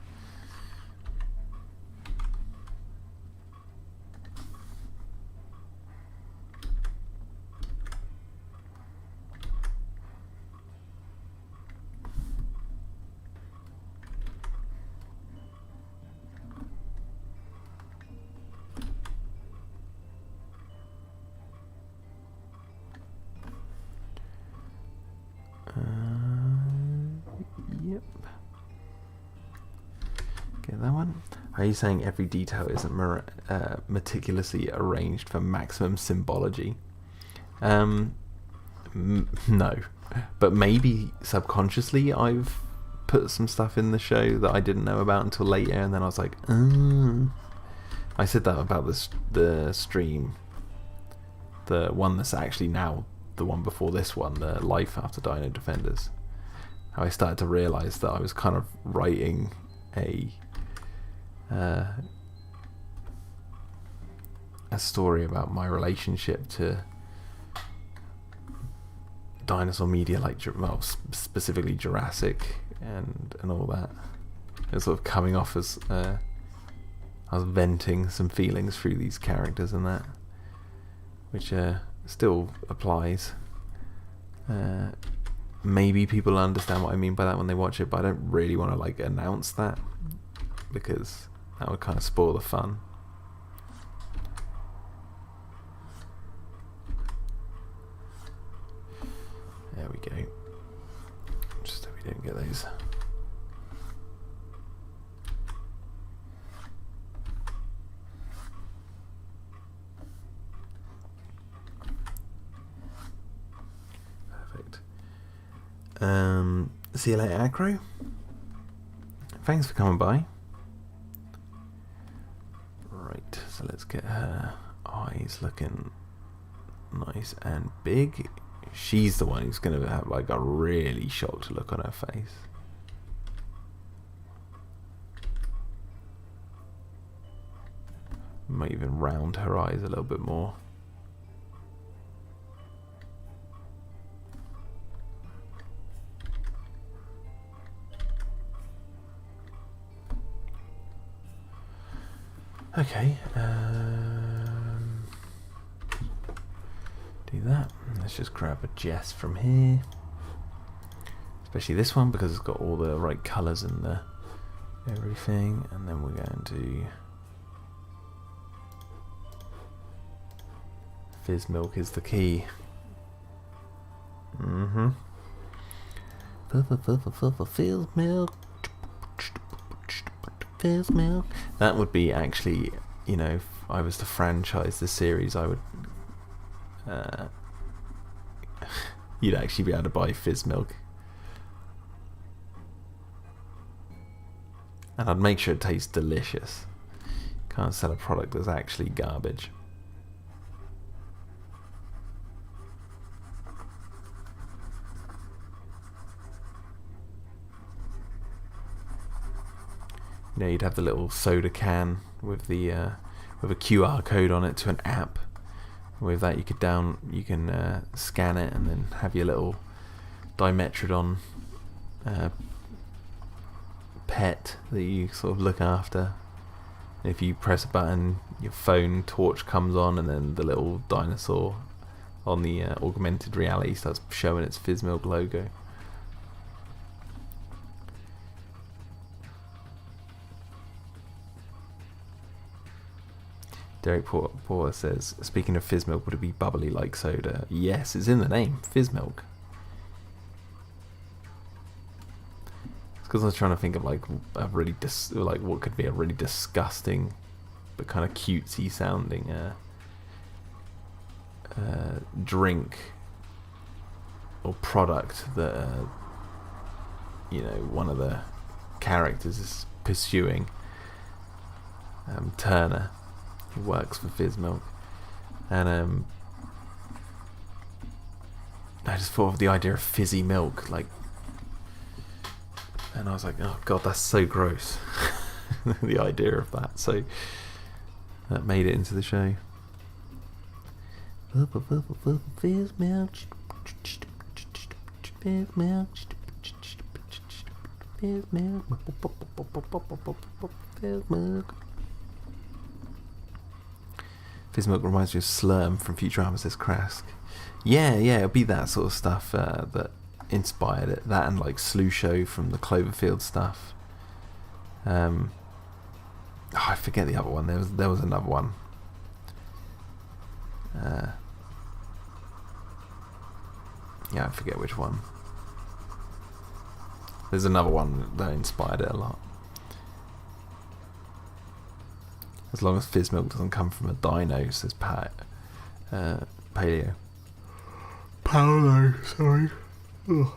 Yep. Get that one. Are you saying every detail isn't meticulously arranged for maximum symbology? No, but maybe subconsciously I've put some stuff in the show that I didn't know about until later, and then I was like, I said that about the stream, the one that's actually now the one before this one, the Life After Dino-Defenders. How I started to realise that I was kind of writing a story about my relationship to dinosaur media, like, well, specifically Jurassic and all that. It was sort of coming off as I was venting some feelings through these characters and that. which still applies. Maybe people understand what I mean by that when they watch it, but I don't really want to like announce that, because that would kind of spoil the fun. There we go. Just so we don't get those. Perfect. See you later, Acro. Thanks for coming by. Right, so let's get her eyes looking nice and big. She's the one who's going to have like a really shocked look on her face. Might even round her eyes a little bit more. Okay, do that. Let's just grab a Jess from here, especially this one because it's got all the right colours and the everything. And then we're going to Fizz Milk is the key. Fizz Milk. Fizz Milk. That would be actually, you know, if I was to franchise the series, I would. You'd actually be able to buy Fizz Milk, and I'd make sure it tastes delicious. Can't sell a product that's actually garbage. You know, you'd have the little soda can with the with a QR code on it to an app. With that, you can scan it and then have your little Dimetrodon pet that you sort of look after. And if you press a button, your phone torch comes on, and then the little dinosaur on the augmented reality starts showing its Fizz Milk logo. Derek Porter says, speaking of Fizz Milk, would it be bubbly like soda? Yes, it's in the name, Fizz Milk. It's because I was trying to think of like a really like what could be a really disgusting but kind of cutesy sounding drink or product that you know, one of the characters is pursuing. Turner, who works for Fizz Milk, and I just thought of the idea of fizzy milk, like, and I was like, oh god, that's so gross. The idea of that, so that made it into the show. Fizz Milk, Fizz Milk, Fizz Milk, Fizz Milk. Fizz Milk reminds me of Slurm from Futurama, says Krask. Yeah, it'll be that sort of stuff that inspired it. That and like Slusho from the Cloverfield stuff. I forget the other one. There was another one. Yeah, I forget which one. There's another one that inspired it a lot. As long as Fizz Milk doesn't come from a dino, says Paleo. Paolo, sorry. Ugh.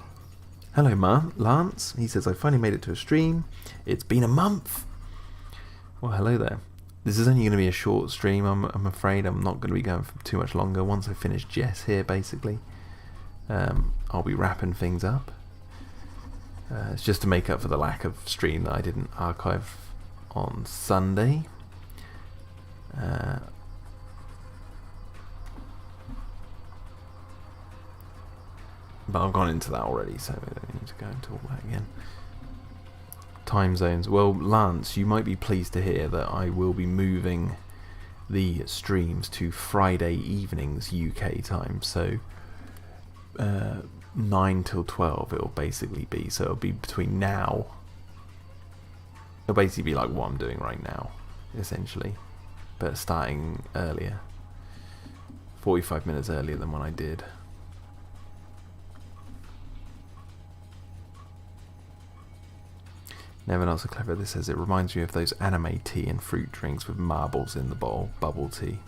Hello, Lance. He says, I finally made it to a stream. It's been a month. Well, hello there. This is only going to be a short stream, I'm afraid. I'm not going to be going for too much longer. Once I finish Jess here, basically, I'll be wrapping things up. It's just to make up for the lack of stream that I didn't archive on Sunday. But I've gone into that already, so we don't need to go into all that again. Time zones. Well, Lance, you might be pleased to hear that I will be moving the streams to Friday evenings UK time, so 9 till 12 it'll basically be. So it'll be between now, it'll basically be like what I'm doing right now, essentially, but starting earlier, 45 minutes earlier than when I did. Never Not So Clever, this says, it reminds me of those anime tea and fruit drinks with marbles in the bowl. Bubble tea.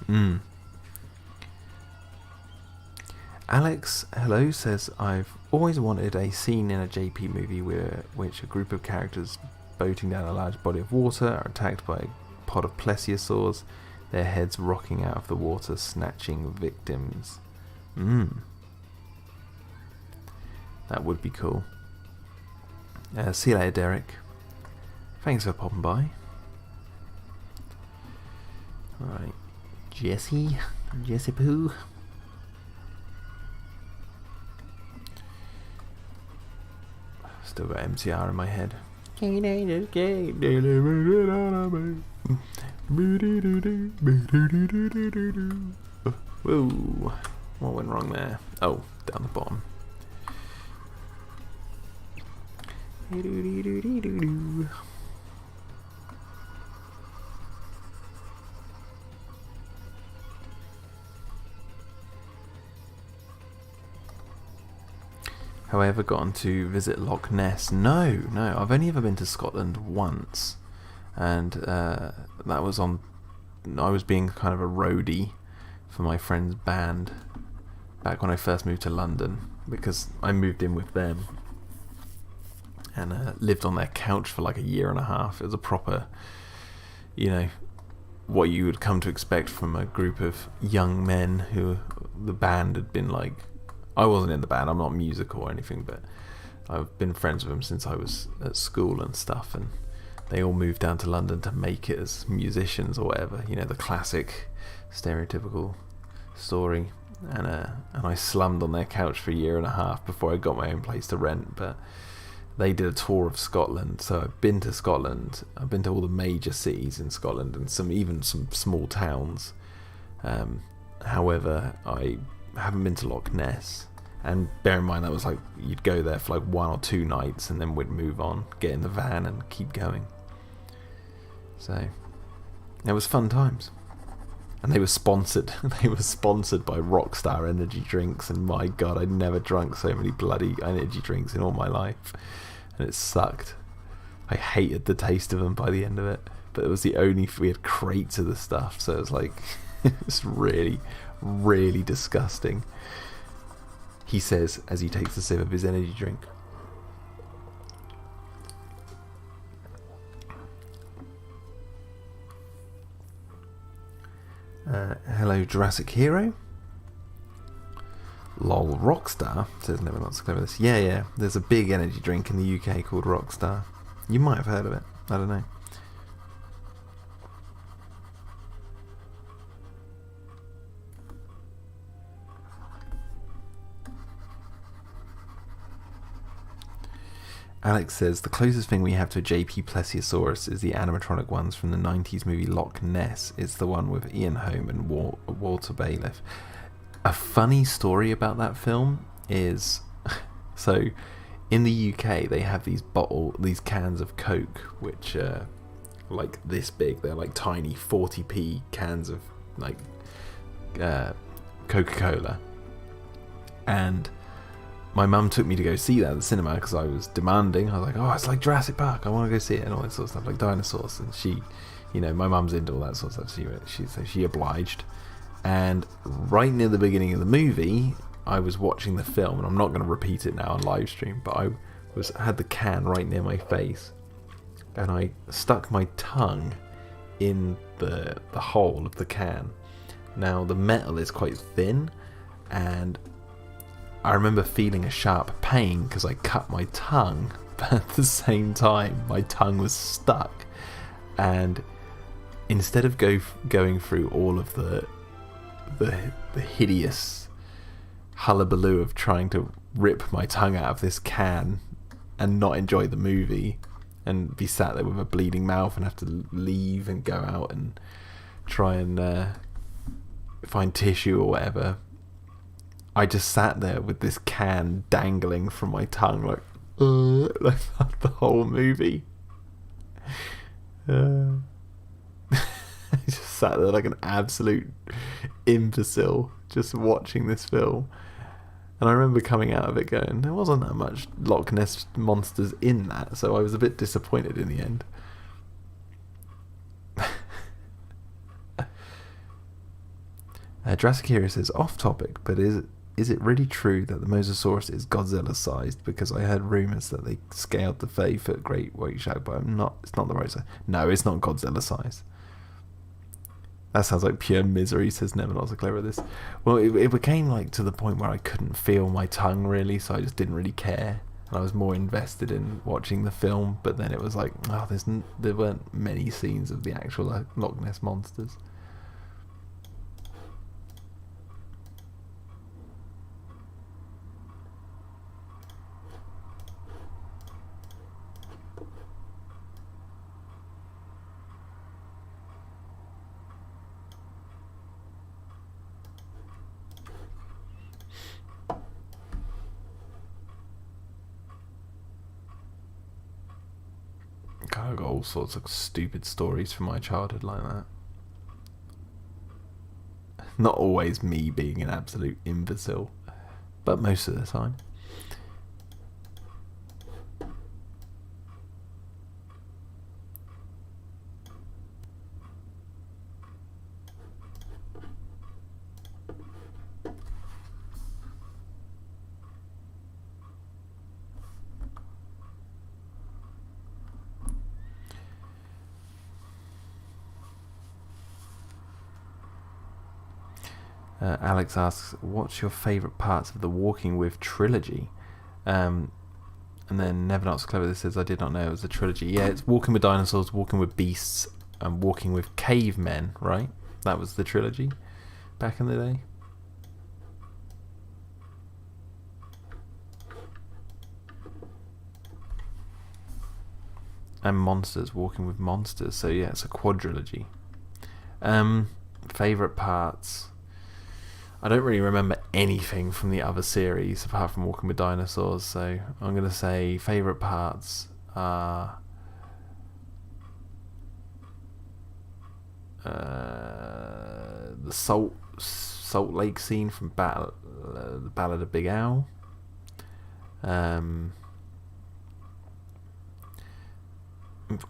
Alex, hello, says, I've always wanted a scene in a JP movie which a group of characters boating down a large body of water are attacked by a pod of plesiosaurs, their heads rocking out of the water, snatching victims. That would be cool. See you later, Derek. Thanks for popping by. Alright. Jessie Pooh. Still got MTR in my head. Whoa. What went wrong there? Oh, down the bottom. Have I ever gotten to visit Loch Ness? No, I've only ever been to Scotland once, and that was on. I was being kind of a roadie for my friend's band back when I first moved to London, because I moved in with them and lived on their couch for like a year and a half. It was a proper, what you would come to expect from a group of young men who the band had been like. I wasn't in the band, I'm not musical or anything, but I've been friends with them since I was at school and stuff, and they all moved down to London to make it as musicians or whatever, the classic stereotypical story, and I slummed on their couch for a year and a half before I got my own place to rent. But they did a tour of Scotland, so I've been to Scotland, I've been to all the major cities in Scotland and even some small towns. However, I haven't been to Loch Ness, and bear in mind that was like you'd go there for like 1 or 2 nights and then we'd move on, get in the van and keep going. So it was fun times, and they were sponsored by Rockstar energy drinks, and my god, I'd never drunk so many bloody energy drinks in all my life, and it sucked. I hated the taste of them by the end of it, but it was the only, we had crates of the stuff, so it was like it's really disgusting, he says as he takes a sip of his energy drink. Hello, Jurassic Hero. Lol, Rockstar, says Never Not So Clever. This. Yeah, there's a big energy drink in the UK called Rockstar. You might have heard of it, I don't know. Alex says, the closest thing we have to a JP Plesiosaurus is the animatronic ones from the 90s movie Loch Ness. It's the one with Ian Holm and Walter Bailiff. A funny story about that film is, so in the UK they have these cans of Coke, which are like this big. They're like tiny 40p cans of like Coca-Cola. And my mum took me to go see that at the cinema because I was demanding. I was like, oh, it's like Jurassic Park, I want to go see it, and all that sort of stuff, like dinosaurs. And she, my mum's into all that sort of stuff, so she obliged. And right near the beginning of the movie, I was watching the film, and I'm not going to repeat it now on live stream, but I had the can right near my face, and I stuck my tongue in the hole of the can. Now the metal is quite thin, and I remember feeling a sharp pain because I cut my tongue, but at the same time my tongue was stuck, and instead of going through all of the hideous hullabaloo of trying to rip my tongue out of this can and not enjoy the movie and be sat there with a bleeding mouth and have to leave and go out and try and find tissue or whatever, I just sat there with this can dangling from my tongue, like the whole movie. I just sat there like an absolute imbecile, just watching this film. And I remember coming out of it going, there wasn't that much Loch Ness monsters in that, so I was a bit disappointed in the end. Jurassic Hero says, off topic, but is it really true that the Mosasaurus is Godzilla sized? Because I heard rumours that they scaled the 30-foot great white shark, but it's not the right size. No, it's not Godzilla sized. That sounds like pure misery, says Never Not So Clever at this. Well, it became like to the point where I couldn't feel my tongue really, so I just didn't really care. And I was more invested in watching the film, but then it was like, oh, there weren't many scenes of the actual Loch Ness monsters. I got all sorts of stupid stories from my childhood like that. Not always me being an absolute imbecile, but most of the time. Alex asks, what's your favourite parts of the Walking With trilogy? And then Never Not So Clever, this says, I did not know it was a trilogy. Yeah, it's Walking With Dinosaurs, Walking With Beasts, and Walking With Cavemen, right? That was the trilogy back in the day. And Monsters, Walking With Monsters. So yeah, it's a quadrilogy. Favourite parts... I don't really remember anything from the other series apart from Walking With Dinosaurs, so I'm going to say favourite parts are the Salt Lake scene from the Ballad of Big Al.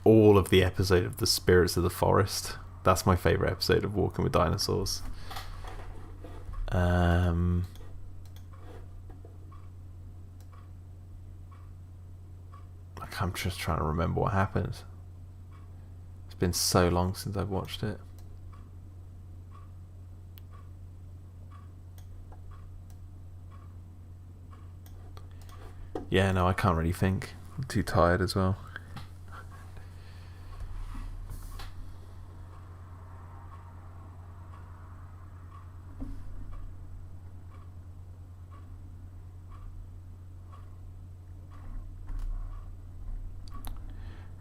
All of the episode of The Spirits of the Forest. That's my favourite episode of Walking With Dinosaurs. I'm just trying to remember what happened. It's been so long since I've watched it. Yeah, no, I can't really think. I'm too tired as well.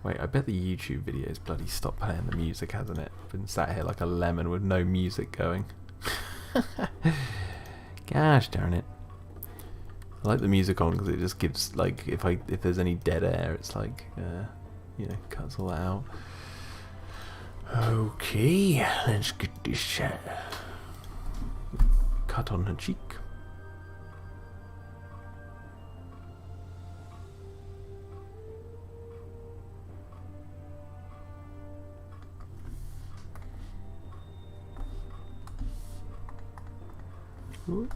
Wait, I bet the YouTube video's bloody stopped playing the music, hasn't it? Been sat here like a lemon with no music going. Gosh darn it. I like the music on because it just gives, like, if there's any dead air, it's like, you know, cuts all that out. Okay, let's get this cut on her cheek. Ooh.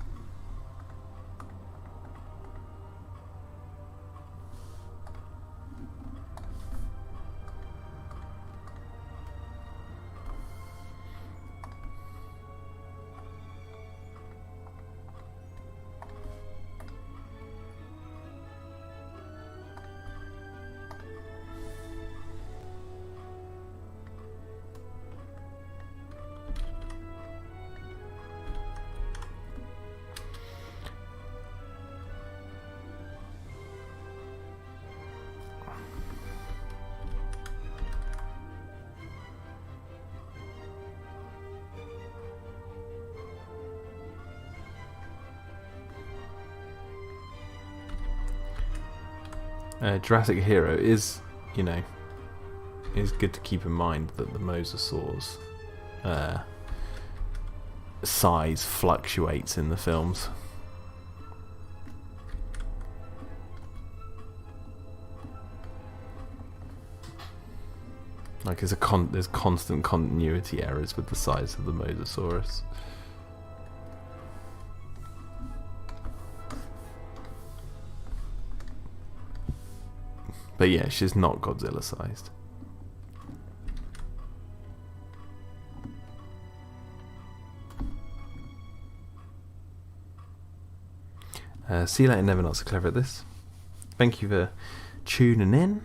Jurassic Hero is, you know, is good to keep in mind that the mosasaurs size fluctuates in the films. Like there's constant continuity errors with the size of the mosasaurus. But yeah, she's not Godzilla sized. See you later, never not so clever at this. Thank you for tuning in.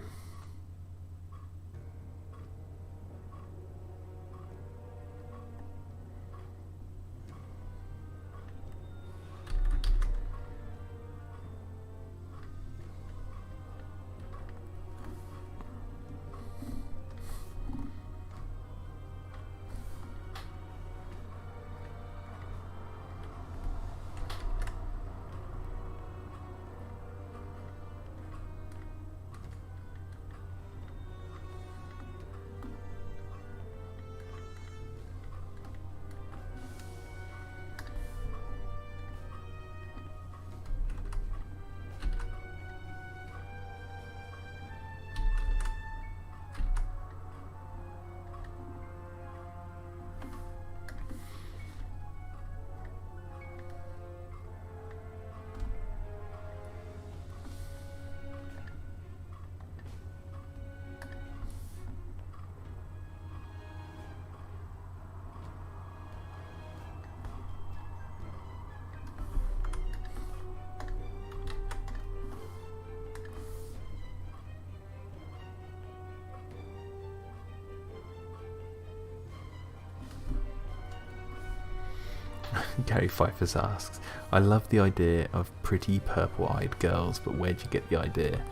Gary Pfeiffer asks, I love the idea of pretty purple-eyed girls, but where'd you get the idea?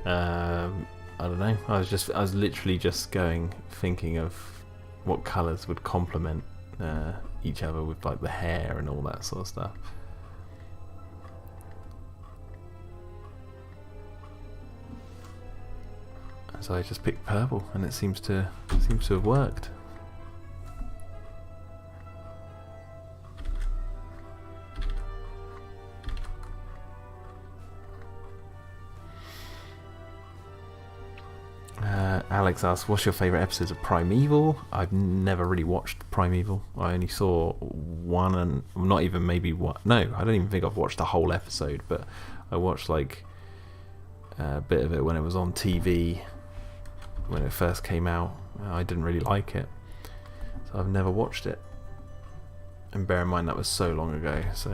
I don't know. I was literally just thinking of what colours would complement each other with like the hair and all that sort of stuff. So I just picked purple, and it seems to have worked. Alex asks, what's your favourite episodes of Primeval? I've never really watched Primeval. I only saw one, and not even maybe one. No, I don't even think I've watched the whole episode, but I watched like a bit of it when it was on TV when it first came out. I didn't really like it, so I've never watched it. And bear in mind that was so long ago, so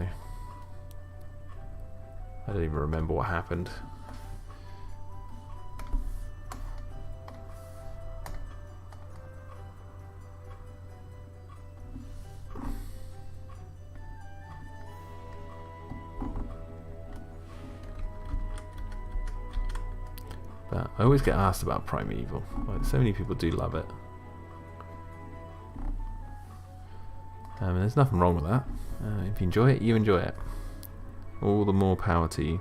I don't even remember what happened. But I always get asked about Primeval. Like, so many people do love it. And there's nothing wrong with that. If you enjoy it, you enjoy it. All the more power to you.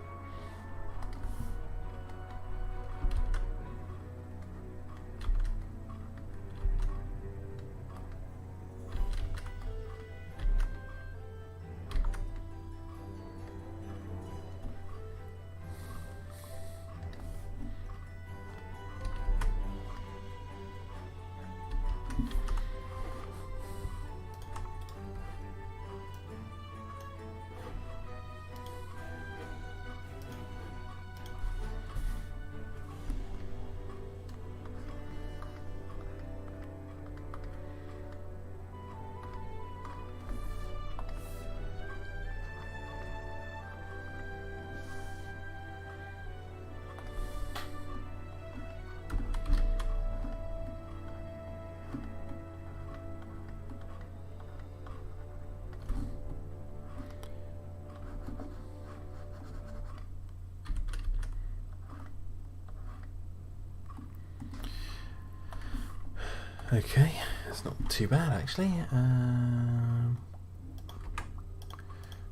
Okay, it's not too bad actually.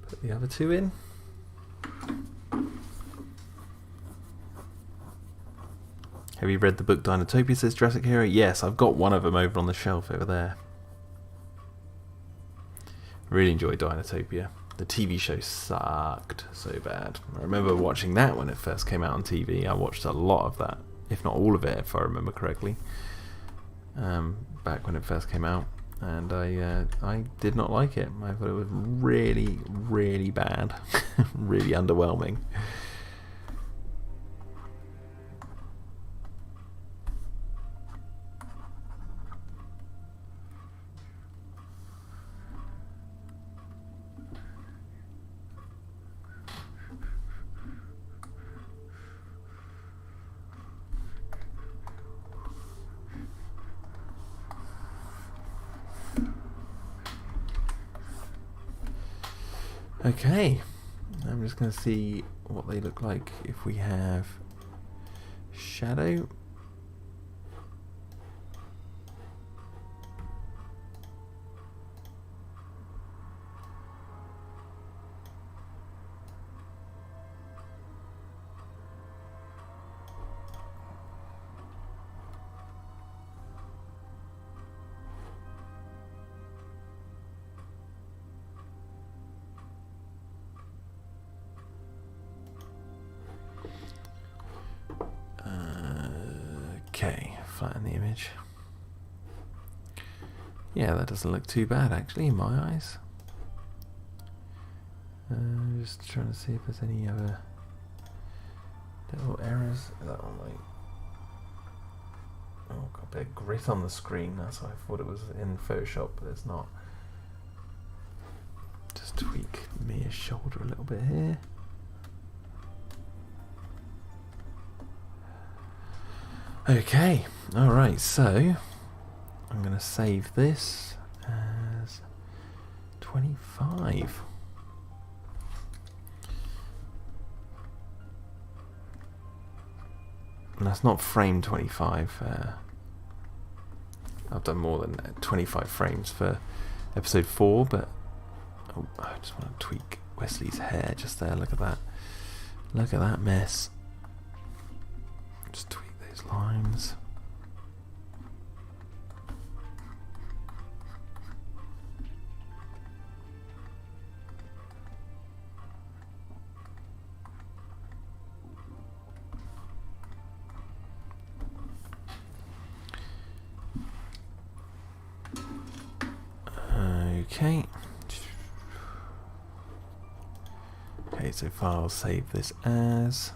Put the other two in. Have you read the book Dino-Topia, says Jurassic Hero? Yes, I've got one of them over on the shelf over there. Really enjoyed Dino-Topia. The TV show sucked so bad. I remember watching that when it first came out on TV. I watched a lot of that, if not all of it, if I remember correctly. Back when it first came out, and I did not like it. I thought it was really, really bad, really underwhelming. Okay, I'm just going to see what they look like if we have shadow. Okay, flatten the image. Yeah, that doesn't look too bad actually in my eyes. Just trying to see if there's any other little errors. That one might. Oh, got a bit of grit on the screen. That's why I thought it was in Photoshop, but it's not. Just tweak Mia's shoulder a little bit here. Okay, alright, so I'm going to save this as 25. And that's not frame 25. I've done more than 25 frames for episode 4, but oh, I just want to tweak Wesley's hair just there. Look at that. Look at that mess. Just tweak those lines. Okay. Okay, so file save this as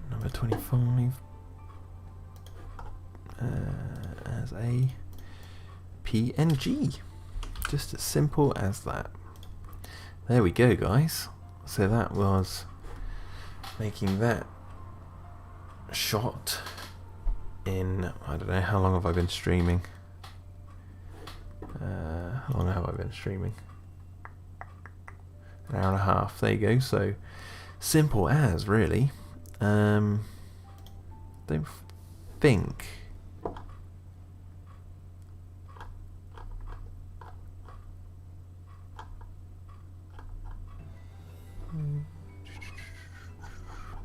number 25 as a PNG. Just as simple as that. There we go, guys. So that was making that shot in, I don't know, how long have I been streaming? How long have I been streaming? An hour and a half. There you go. So simple as, really. Don't think.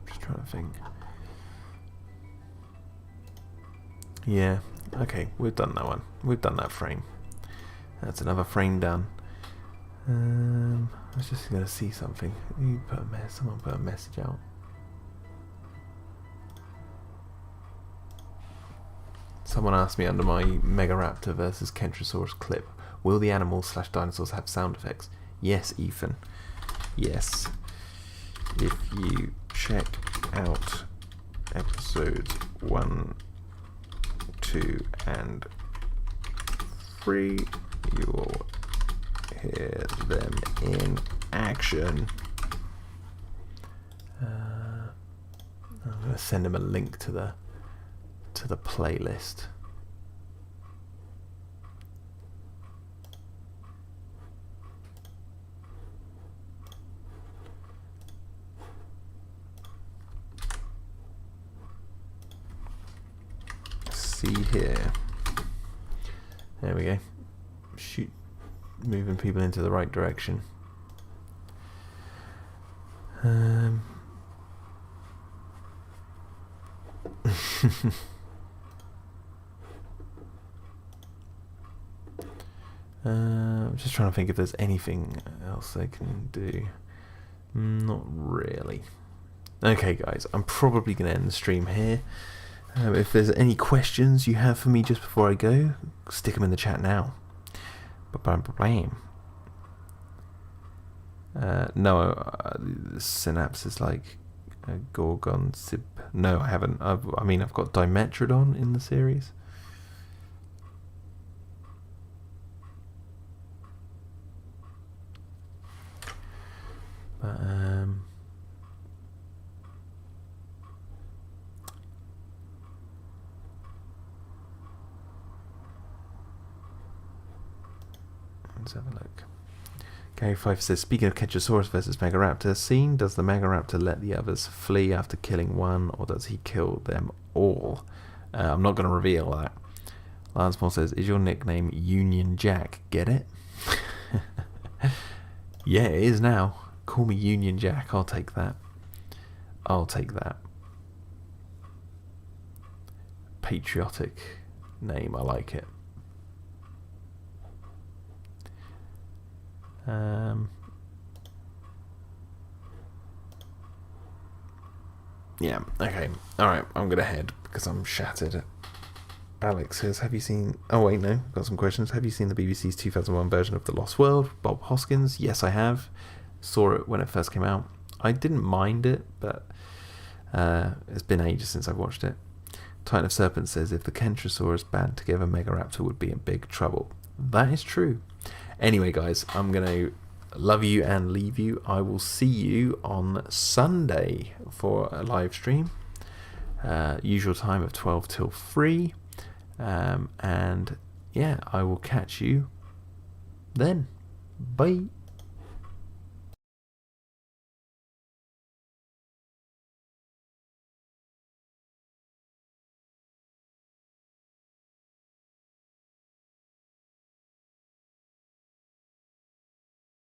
Just trying to think. Yeah. Okay, we've done that one. We've done that frame. That's another frame done. I was just going to see something. You put a mess. Someone put a message out. Someone asked me under my Megaraptor versus Kentrosaurus clip, will the animals / dinosaurs have sound effects? Yes, Ethan. Yes. If you check out episodes 1, 2, and 3, you will hear them in action. I'm going to send him a link to the playlist. See here. There we go. Shoot, moving people into the right direction. I'm just trying to think if there's anything else they can do. Not really. Okay guys, I'm probably going to end the stream here. If there's any questions you have for me just before I go, stick them in the chat now. No, Synapse is like a Gorgon Sib. No, I haven't. I mean, I've got Dimetrodon in the series. But let's have a look. Gary Fife says, speaking of Kentrosaurus versus Megaraptor scene, does the Megaraptor let the others flee after killing one, or does he kill them all? I'm not going to reveal that. Lance Moore says, is your nickname Union Jack? Get it? Yeah, it is now. Call me Union Jack. I'll take that. I'll take that. Patriotic name. I like it. Yeah, okay. Alright, I'm going to head because I'm shattered. Alex says, have you seen... Oh, wait, no. Got some questions. Have you seen the BBC's 2001 version of The Lost World? Bob Hoskins? Yes, I have. Saw it when it first came out. I didn't mind it, but it's been ages since I've watched it. Titan of Serpent says, if the Kentrosaurus band together, Megaraptor would be in big trouble. That is true. Anyway, guys, I'm going to love you and leave you. I will see you on Sunday for a live stream. Usual time of 12 till 3. And yeah, I will catch you then. Bye.